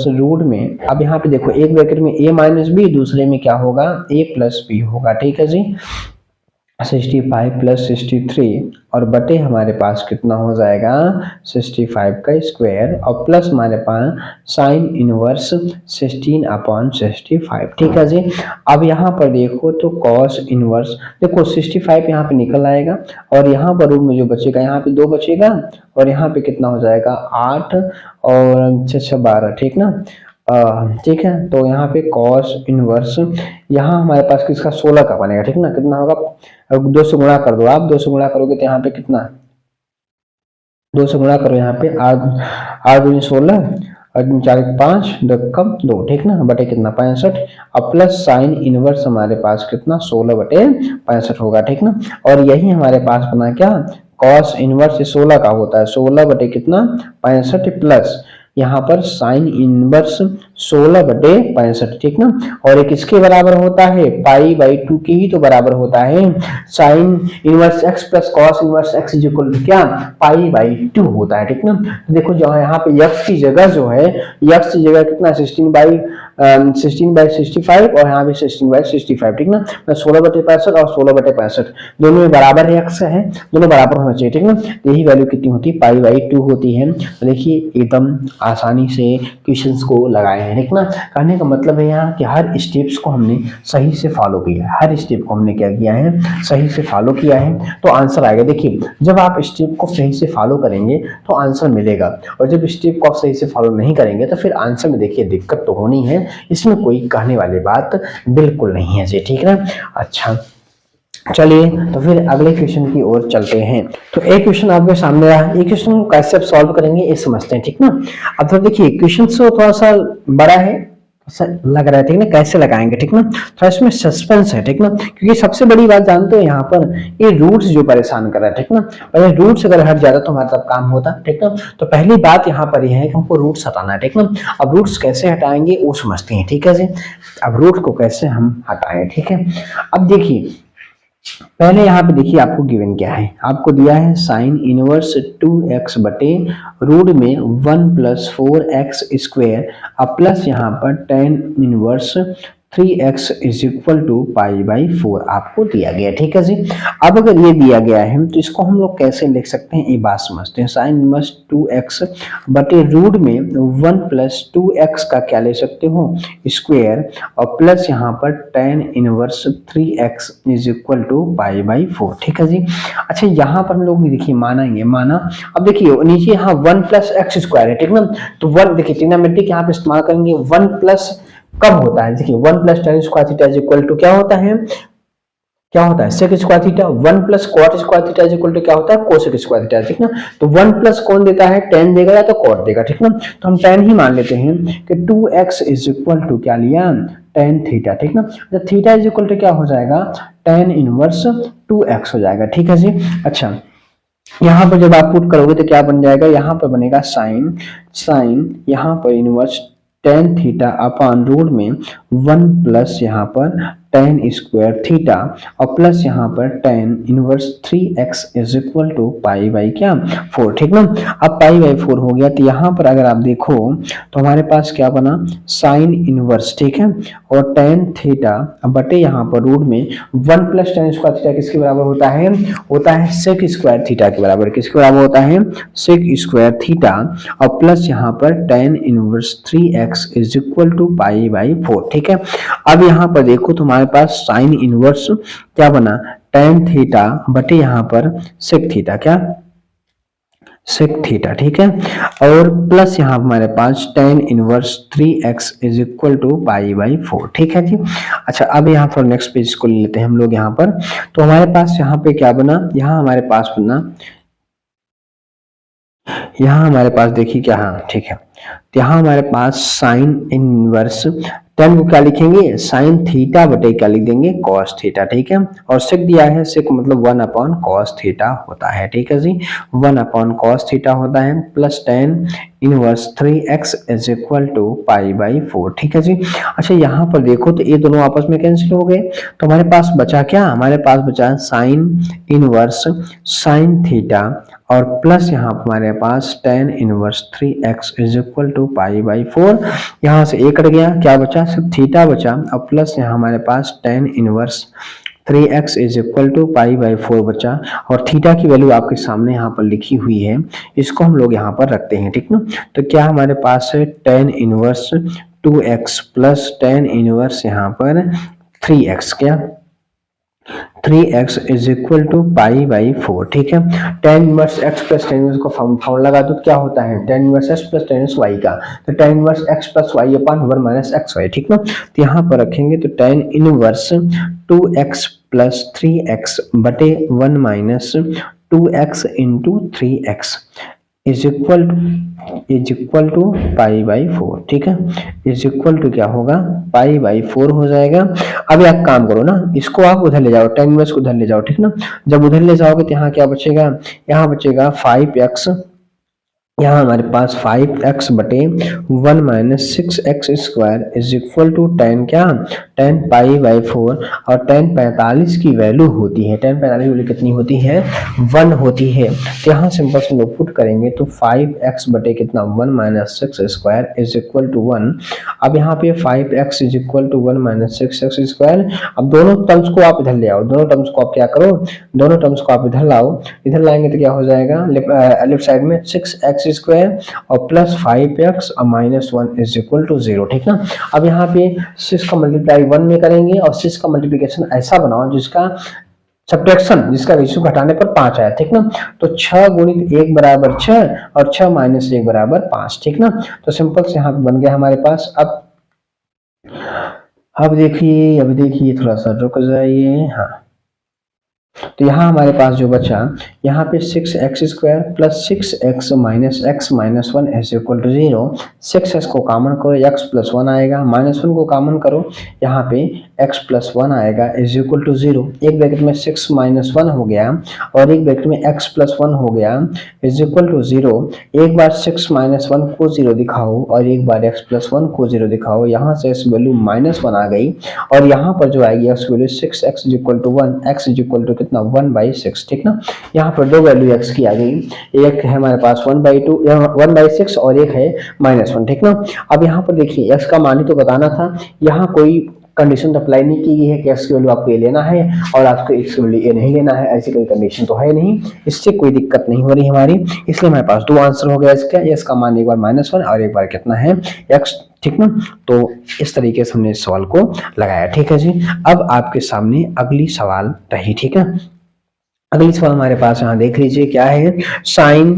रूट में, अब यहाँ पे देखो एक ब्रैकेट में a माइनस बी, दूसरे में क्या होगा a प्लस बी होगा। ठीक है जी, 65 प्लस 63 और बटे हमारे पास कितना हो जाएगा 65 का स्क्वायर और प्लस हमारे पास साइन इनवर्स 16/65। ठीक है जी, अब यहाँ पर देखो तो कॉस इनवर्स, देखो 65 यहाँ पे निकल आएगा और यहाँ पर रूट में जो बचेगा, यहाँ पे 2 बचेगा और यहाँ पे कितना हो जाएगा 8 और 6 12। ठीक ना, ठीक है, तो यहाँ पे कॉस इनवर्स, यहाँ हमारे पास किसका 16 का बनेगा। ठीक ना, कितना होगा, 2 से गुणा कर दो आप, 2 से गुणा करोगे तो यहाँ पे कितना, 2 से गुणा करो, यहाँ पे 8 दूनी 16 और 4 5 कम 2। ठीक ना, बटे कितना 65 और प्लस साइन इनवर्स हमारे पास कितना 16 बटे 65 होगा। ठीक ना, और यही हमारे पास बना क्या, कॉस इनवर्स 16 का होता है 16 बटे कितना 65 प्लस यहाँ पर साइन इनवर्स 16 बटे 65। ठीक ना, और एक किसके बराबर होता है पाई बाई 2 के ही तो बराबर होता है, sine inverse x plus cos inverse x is equal to क्या पाई बाई 2 होता है। ठीक ना, तो देखो जो यहाँ पे x की जगह जो है, x की जगह कितना 16/65 और यहाँ पे 16/65। ठीक ना, 16 बटे 65 और 16 बटे 65 दोनों में बराबर है, x है, दोनों बराबर होना चाहिए। ठीक ना, यही वैल्यू कितनी होती है पाई बाई 2 होती है। तो देखिए एकदम आसानी से क्वेश्चंस को लगाए हैं। ठीक ना, कहने का मतलब है यहाँ कि हर स्टेप्स को हमने सही से फॉलो किया है, हर स्टेप को हमने क्या किया है सही से फॉलो किया है, तो आंसर आएगा। देखिए जब आप स्टेप को सही से फॉलो करेंगे तो आंसर मिलेगा, और जब स्टेप को आप सही से फॉलो नहीं करेंगे तो फिर आंसर में देखिए दिक्कत तो होनी है, इसमें कोई कहने वाली बात बिल्कुल नहीं है जी। ठीक है ना, अच्छा चलिए तो फिर अगले क्वेश्चन की ओर चलते हैं। तो एक क्वेश्चन आपके सामने रहा, ये क्वेश्चन कैसे आप सॉल्व करेंगे ये समझते हैं। ठीक ना, अब तो देखिए क्वेश्चन तो थोड़ा सा बड़ा है, लग रहा है। ठीक ना, कैसे लगाएंगे, ठीक ना, थोड़ा इसमें सस्पेंस है। ठीक ना, क्योंकि सबसे बड़ी बात जानते हो यहाँ पर ये रूट्स जो परेशान कर रहा है। ठीक ना, पहले रूट्स अगर हट जाता तो हमारा तब काम होता। ठीक ना, तो पहली बात यहाँ पर यह है कि हमको रूट्स हटाना है। ठीक ना, अब रूट्स कैसे हटाएंगे वो समझते हैं। ठीक है जी, अब रूट को कैसे हम हटाएं। ठीक है, अब देखिए पहले यहाँ पे देखिए आपको गिवन क्या है, आपको दिया है साइन इनवर्स 2x बटे रूट में 1 प्लस 4x स्क्वायर अब प्लस यहाँ पर tan inverse 3x is equal to pi by 4 आपको दिया गया। ठीक है जी, अब अगर ये दिया गया है तो इसको हम लोग कैसे लिख सकते हैं ये बात समझते हैं। साइन इनवर्स 2x बटे रूट में 1 प्लस 2x का क्या ले सकते हो स्क्वायर और प्लस यहाँ पर tan inverse 3x is equal to pi by 4। ठीक है जी, अच्छा यहाँ पर हम लोग देखिए मानेंगे, माना, अब देखिए नीचे यहाँ 1 प्लस एक्स स्क्वायर है। ठीक ना, तो 1 देखिए ट्रिग्नोमेट्रिक यहाँ पे इस्तेमाल करेंगे, 1 प्लस कब होता है, देखिए 1 plus tan square theta is equal to क्या होता है, क्या होता है sec square theta. 1 plus cot square theta is equal to क्या होता है कोसेक स्क्वायर थीटा। ठीक ना, तो 1 प्लस कौन देता है टेन देगा या तो कॉट देगा। ठीक ना, तो हम टेन ही मान लेते हैं कि 2x इज इक्वल टू क्या लिया टेन थीटा। ठीक ना, तो थीटा इज इक्वल टू क्या हो जाएगा टेन इनवर्स 2x हो जाएगा। ठीक है जी, अच्छा यहाँ पर जब आप पुट करोगे तो क्या बन जाएगा, यहाँ पर बनेगा साइन यहाँ पर inverse tan theta upon root में 1 प्लस यहाँ पर टेन स्क्वायर थीटा और प्लस यहाँ पर tan inverse 3x is equal to pi by क्या 4, ठीक ना। अब पाई बाई 4 हो गया, तो यहाँ पर अगर आप देखो तो हमारे पास क्या बना साइन इनवर्स, ठीक है, और टेन थीटा बटे यहाँ पर रूट में 1 प्लस टेन स्क्वायर थीटा किसके बराबर होता है सेक स्क्वायर थीटा के बराबर। किसके बराबर होता है सेक स्क्वायर थीटा और प्लस यहाँ पर tan inverse 3x is equal to pi by 4, ठीक है। अब यहाँ पर देखो तुम्हारे पास साइन इनवर्स क्या बना टेन थीटा बटे यहाँ पर सेक थीटा, क्या सेक थीटा, ठीक है, और प्लस यहाँ हमारे पास tan inverse 3x is equal to pi by 4, ठीक है जी। अच्छा अब यहाँ पर नेक्स्ट पेज को ले लेते हैं हम लोग यहाँ पर। तो हमारे पास यहाँ पे क्या बना, यहाँ हमारे पास बना, यहाँ हमारे पास देखिए क्या, हाँ ठीक है, तो यहाँ हमारे पास साइन इनवर्स टेन को क्या लिखेंगे साइन थीटा बटे क्या लिख देंगे कॉस थीटा, ठीक है, और सेक दिया है, सेक मतलब 1 अपॉन कॉस थीटा होता है, ठीक है जी, 1 अपॉन कॉस थीटा होता है, plus tan inverse 3x is equal to pi by 4, ठीक है जी। अच्छा यहाँ पर देखो तो ये दोनों आपस में कैंसिल हो गए, तो हमारे पास बचा क्या, हमारे पास बचा साइन इनवर्स साइन थीटा और प्लस यहाँ हमारे पास tan inverse 3x is equal to pi by 4, यहाँ से एक कट गया, क्या बचा सिर्फ थीटा बचा, और प्लस यहाँ हमारे पास tan inverse 3x is equal to pi by 4 बचा, और थीटा की वैल्यू आपके सामने यहाँ पर लिखी हुई है, इसको हम लोग यहाँ पर रखते हैं, ठीक ना। तो क्या हमारे पास है tan inverse 2x plus tan inverse यहाँ पर 3x, क्या 3x is equal to pi by 4, ठीक है। Tan inverse x plus tan inverse को फॉर्मूला लगा दो, क्या होता है tan inverse x plus tan inverse y का, तो tan inverse x plus y upon 1 minus x y, ठीक ना। तो यहाँ पर रखेंगे तो tan inverse 2x plus 3x बटे 1 minus 2x into 3x is equal to pi by 4, ठीक है, इज इक्वल टू क्या होगा पाई बाई 4 हो जाएगा। अब एक काम करो ना, इसको आप उधर ले जाओ, टेन इनवर्स को उधर ले जाओ, ठीक ना। जब उधर ले जाओगे तो यहाँ क्या बचेगा, यहाँ बचेगा 5x, यहाँ हमारे पास 5x बटे 1 minus 6x square is equal to 10, क्या 10 पाई बाई 4, और 10 45 की वैल्यू होती है, 10 45 की वैल्यू कितनी होती है 1 होती है, तो यहाँ सिंपल से लोग पुट करेंगे तो 5x बटे कितना 1 minus 6 square is equal to 1। अब यहाँ पे 5x is equal to 1 minus 6x square, अब दोनों टर्म्स को आप इधर ले आओ, दोनों टर्म्स को आप क्या करो, दोनों टर्म्स को आप इधर लाओ, इधर लाएंगे तो क्या हो जाएगा लेफ्ट साइड में 6x स्क्वायर और प्लस 5x और माइनस 1 इज इक्वल टू 0, ठीक ना। अब यहाँ पे 6 का मल्टीप्लाई 1 में करेंगे और 6 का मल्टीप्लिकेशन ऐसा बनाओ जिसका सब्ट्रैक्शन, जिसका रेशियो घटाने पर 5 आया, ठीक ना। तो 6 गुणित 1 बराबर 6 और 6 माइनस 1 बराबर 5, ठीक ना। तो सिंपल से यहाँ बन गया हमारे पास। अब देखिए थोड़ा सा रुक जाइए, हाँ, तो यहाँ हमारे पास जो बचा, यहाँ पे 6x square plus 6x minus x minus 1 is equal to 0, 6x को कॉमन करो x प्लस 1 आएगा, माइनस 1 को कॉमन करो यहाँ पे x प्लस 1 आएगा इज इक्वल टू 0, एक ब्रैकेट में 6 माइनस 1 हो गया और एक ब्रैकेट में x प्लस 1 हो गया इज इक्वल टू 0। एक बार 6 माइनस 1 को 0 दिखाओ और एक बार x प्लस 1 को 0 दिखाओ, यहाँ से x वैल्यू माइनस 1 आ गई और यहाँ पर जो आएगी x value 6x is equal to 1, x is equal to कितना 1/6, ठीक ना। यहाँ पर दो वैल्यू x की आ गई, एक है हमारे पास 1/2 1/6 और एक है -1, ठीक ना। अब यहाँ पर देखिए x का मान ही तो बताना था, यहाँ कोई कंडीशन तो अप्लाई नहीं की गई है कि x की वैल्यू आपको ये लेना है और आपको x की वैल्यू ये नहीं लेना है, ऐसी कोई कंडीशन तो है नहीं, इससे कोई दिक्कत नहीं हो रही हमारी, इसलिए हमारे पास दो आंसर हो गया इसका, x का मान एक बार -1 और एक बार कितना है x, ठीक ना। तो इस तरीके से हमने इस सवाल को लगाया, ठीक है जी। अब आपके सामने अगली सवाल रही, ठीक है। अगली सवाल हमारे पास यहाँ देख लीजिए क्या है, साइन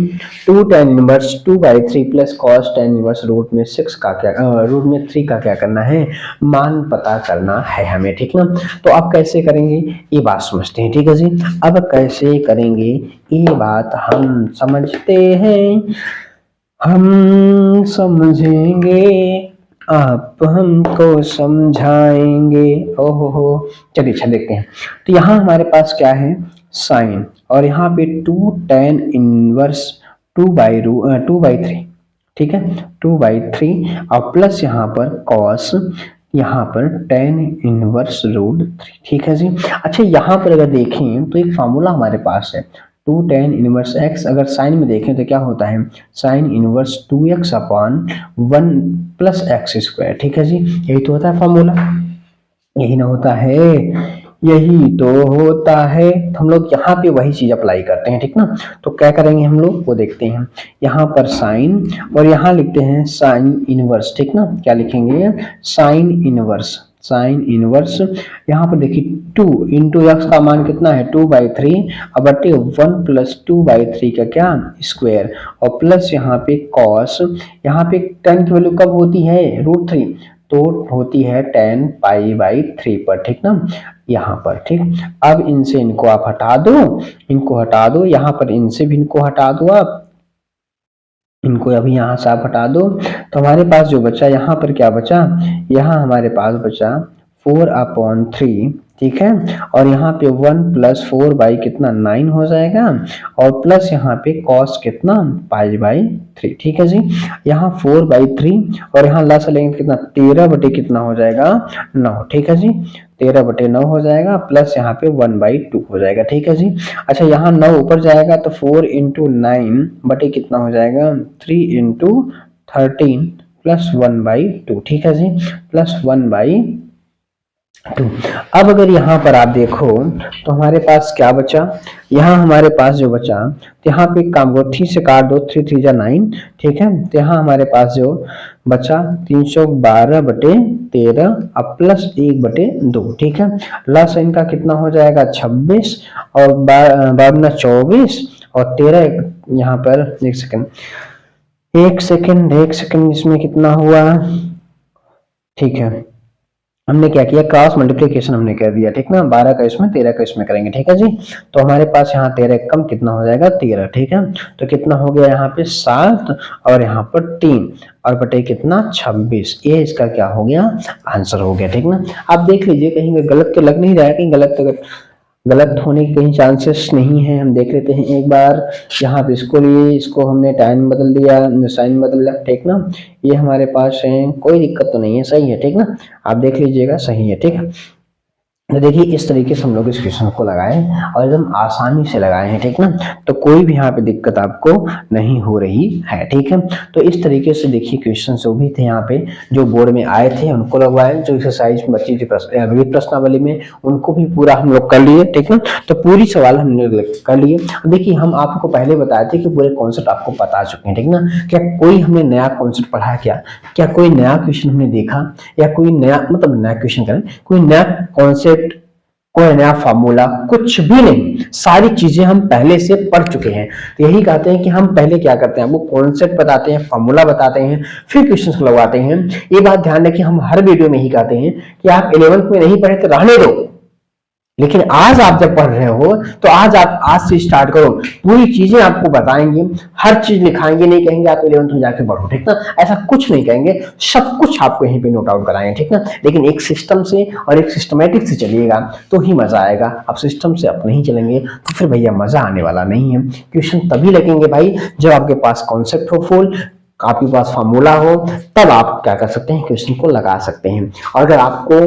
2 tan इनवर्स 2/3 प्लस कॉस tan इनवर्स रूट में 3 का क्या करना है, मान पता करना है हमें, ठीक ना। तो अब कैसे करेंगे ये बात समझते हैं, ठीक है जी। अब कैसे करेंगे ये बात हम समझते हैं, हम समझेंगे आप हमको समझाएंगे, ओहो हो। चलिए अच्छा देखते हैं। तो यहाँ हमारे पास क्या है साइन और यहाँ पे 2 tan इनवर्स 2/3, ठीक है 2/3 और प्लस यहाँ पर कॉस यहाँ पर tan इनवर्स रूट 3, ठीक है जी। अच्छा यहाँ पर अगर देखें तो एक फार्मूला हमारे पास है 2 tan इनवर्स x, अगर साइन में देखें तो क्या होता है sine inverse 2x upon 1 plus x square, ठीक है जी। यही तो होता है फार्मूला, यही ना होता है, यही तो होता है। तो हम लोग यहाँ पे वही चीज अप्लाई करते हैं, ठीक ना। तो क्या करेंगे हम लोग वो देखते हैं, यहाँ पर साइन और यहाँ लिखते हैं साइन इनवर्स, ठीक ना। क्या लिखेंगे साइन इनवर्स, साइन इनवर्स। यहाँ पर देखिए 2 इंटू एक्स का मान कितना है 2/3 अब बटे 1 प्लस 2/3 का क्या स्क्वायर, और प्लस यहाँ पे कॉस, यहाँ पे tan की वैल्यू कब होती है √3, तो होती है tan π/3 पर, ठीक ना, यहाँ पर, ठीक। अब इनसे इनको आप हटा दो, इनको हटा दो, यहाँ पर इनसे भी इनको हटा दो आप, इनको अभी यहाँ से आप हटा दो, तो हमारे पास जो बचा यहाँ पर क्या बचा, यहाँ हमारे पास बचा 4/3, ठीक है। और यहाँ पे 1 प्लस 4 कितना 9 हो जाएगा, और प्लस यहाँ पे कॉस कितना π/3, ठीक है जी। यहाँ 4/3 और यहाँ लसा लेंगे कितना 13 बटे कितना हो जाएगा 9, ठीक है जी। 13/9 हो जाएगा, प्लस यहाँ पे 1/2 हो जाएगा, ठीक है जी। अच्छा यहाँ 9 ऊपर जाएगा तो 4 इंटू 9 बटे कितना हो जाएगा 3 इंटू 13 प्लस 1/2, ठीक है जी, प्लस 1/2। अब अगर यहाँ पर आप देखो तो हमारे पास क्या बचा, यहाँ हमारे पास जो बचा, तो यहाँ पे काम को 3 से काट दो, 3 3 जा 9, ठीक है। तो यहाँ हमारे पास जो बचा 312/13 अब प्लस 1/2, ठीक है। लस इनका कितना हो जाएगा 26 और 12 24 और 13, यहाँ पर एक सेकंड इसमें कितना हुआ, ठीक है। हमने क्या किया क्रॉस मल्टीप्लिकेशन हमने कर दिया, ठीक ना, 12 का इसमें 13 का इसमें करेंगे, ठीक है जी। तो हमारे पास यहाँ 13 कम कितना हो जाएगा 13, ठीक है। तो कितना हो गया यहाँ पे 7 और यहाँ पर 3 और बटे कितना 26, ये इसका क्या हो गया आंसर हो गया, ठीक ना। आप देख लीजिए कहीं गलत तो लग नहीं रहा है, कहीं गलत होने के कहीं चांसेस नहीं है। हम देख लेते हैं एक बार, यहाँ पे इसको लिए, इसको हमने टाइम बदल दिया, साइन बदल दिया, ठीक ना। ये हमारे पास है, कोई दिक्कत तो नहीं है, सही है, ठीक ना। आप देख लीजिएगा सही है, ठीक है। तो देखिए इस तरीके से हम लोग इस क्वेश्चन को लगाए और एकदम आसानी से लगाए हैं, ठीक ना। तो कोई भी यहाँ पे दिक्कत आपको नहीं हो रही है, ठीक है। तो इस तरीके से देखिए क्वेश्चन जो भी थे यहाँ पे जो बोर्ड में आए थे उनको लगवाए, जो एक्सरसाइज में बच्ची थी विविध प्रश्नावली में उनको भी पूरा हम लोग कर लिए, ठीक ना। तो पूरी सवाल हमने कर लिए। देखिए हम आपको पहले बताए थे कि पूरे कॉन्सेप्ट आपको बता चुके हैं, ठीक ना। क्या कोई हमने नया कॉन्सेप्ट पढ़ा, क्या कोई नया क्वेश्चन हमने देखा, या कोई नया मतलब नया क्वेश्चन करें, कोई नया कॉन्सेप्ट, कोई नया फार्मूला, कुछ भी नहीं, सारी चीजें हम पहले से पढ़ चुके हैं। तो यही कहते हैं कि हम पहले क्या करते हैं, वो कॉन्सेप्ट बताते हैं, फार्मूला बताते हैं, फिर क्वेश्चंस लगवाते हैं। ये बात ध्यान रखिए, हम हर वीडियो में ही कहते हैं कि आप 11th में नहीं पढ़े तो रहने दो, लेकिन आज आप जब पढ़ रहे हो तो आज से स्टार्ट करो, पूरी चीजें आपको बताएंगे, हर चीज लिखाएंगे, नहीं कहेंगे आप 11th में जाके पढ़ो, ठीक ना, ऐसा कुछ नहीं कहेंगे, सब कुछ आपको यहीं पे नोट आउट कराएंगे, ठीक ना। लेकिन एक सिस्टम से और एक सिस्टमेटिक से चलिएगा तो ही मजा आएगा। आप सिस्टम से आप नहीं चलेंगे तो फिर भैया मजा आने वाला नहीं है। क्वेश्चन तभी लगेंगे भाई जब आपके पास कॉन्सेप्ट हो फुल, आपके पास फार्मूला हो, तब आप क्या कर सकते हैं क्वेश्चन को लगा सकते हैं। और अगर आपको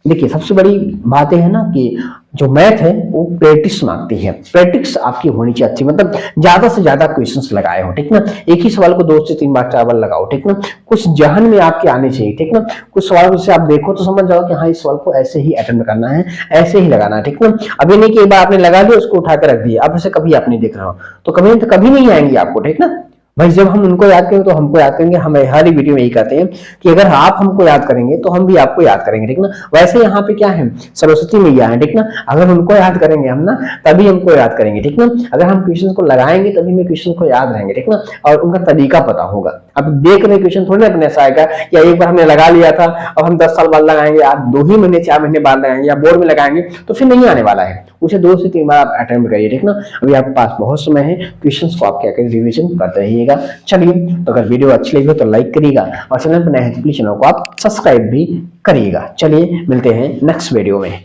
देखिए सबसे बड़ी बात है ना कि जो मैथ है वो प्रैक्टिस मांगती है, प्रैक्टिस आपकी होनी चाहिए, मतलब ज्यादा से ज्यादा क्वेश्चंस लगाए हो, ठीक ना। एक ही सवाल को 2 से 3 बार 4 बार लगाओ, ठीक ना। कुछ जहन में आपके आने चाहिए, ठीक ना। कुछ सवाल से आप देखो तो समझ जाओ कि हाँ इस सवाल को ऐसे ही अटेम्प्ट करना है, ऐसे ही लगाना है, ठीक ना। अभी नहीं कि एक बार आपने लगा दिया उसको उठा कर रख दिया, अब ऐसे कभी आप नहीं देख रहे हो तो कभी नहीं आएंगे आपको, ठीक ना भाई। जब हम उनको याद करेंगे तो हमको याद करेंगे। हम हर वीडियो में यही कहते हैं कि अगर आप हमको याद करेंगे तो हम भी आपको याद करेंगे, ठीक ना। वैसे यहाँ पे क्या है, सरस्वती मैया है, ठीक ना। अगर उनको याद करेंगे हम ना तभी हमको याद करेंगे, ठीक ना। अगर हम क्वेश्चन को लगाएंगे तभी में क्वेश्चन को याद रहेंगे, ठीक ना, और उनका तरीका पता होगा। अब देख रहे क्वेश्चन थोड़ी ना अपने ऐसा आएगा या एक बार हमने लगा लिया था अब हम 10 साल बाद लगाएंगे, आप 2 ही महीने 4 महीने बाद लगाएंगे या बोर्ड में लगाएंगे तो फिर नहीं आने वाला है। उसे 2 से 3 बार आप अटेम्प्ट करिए, ठीक ना। अभी आपके पास बहुत समय है, क्वेश्चंस को आप क्या करें रिवीजन करते रहिएगा। चलिए, तो अगर वीडियो अच्छी लगी हो तो लाइक करिएगा और चैनल पर नए हैं तो प्लीज चैनल को आप सब्सक्राइब भी करिएगा। चलिए मिलते हैं नेक्स्ट वीडियो में।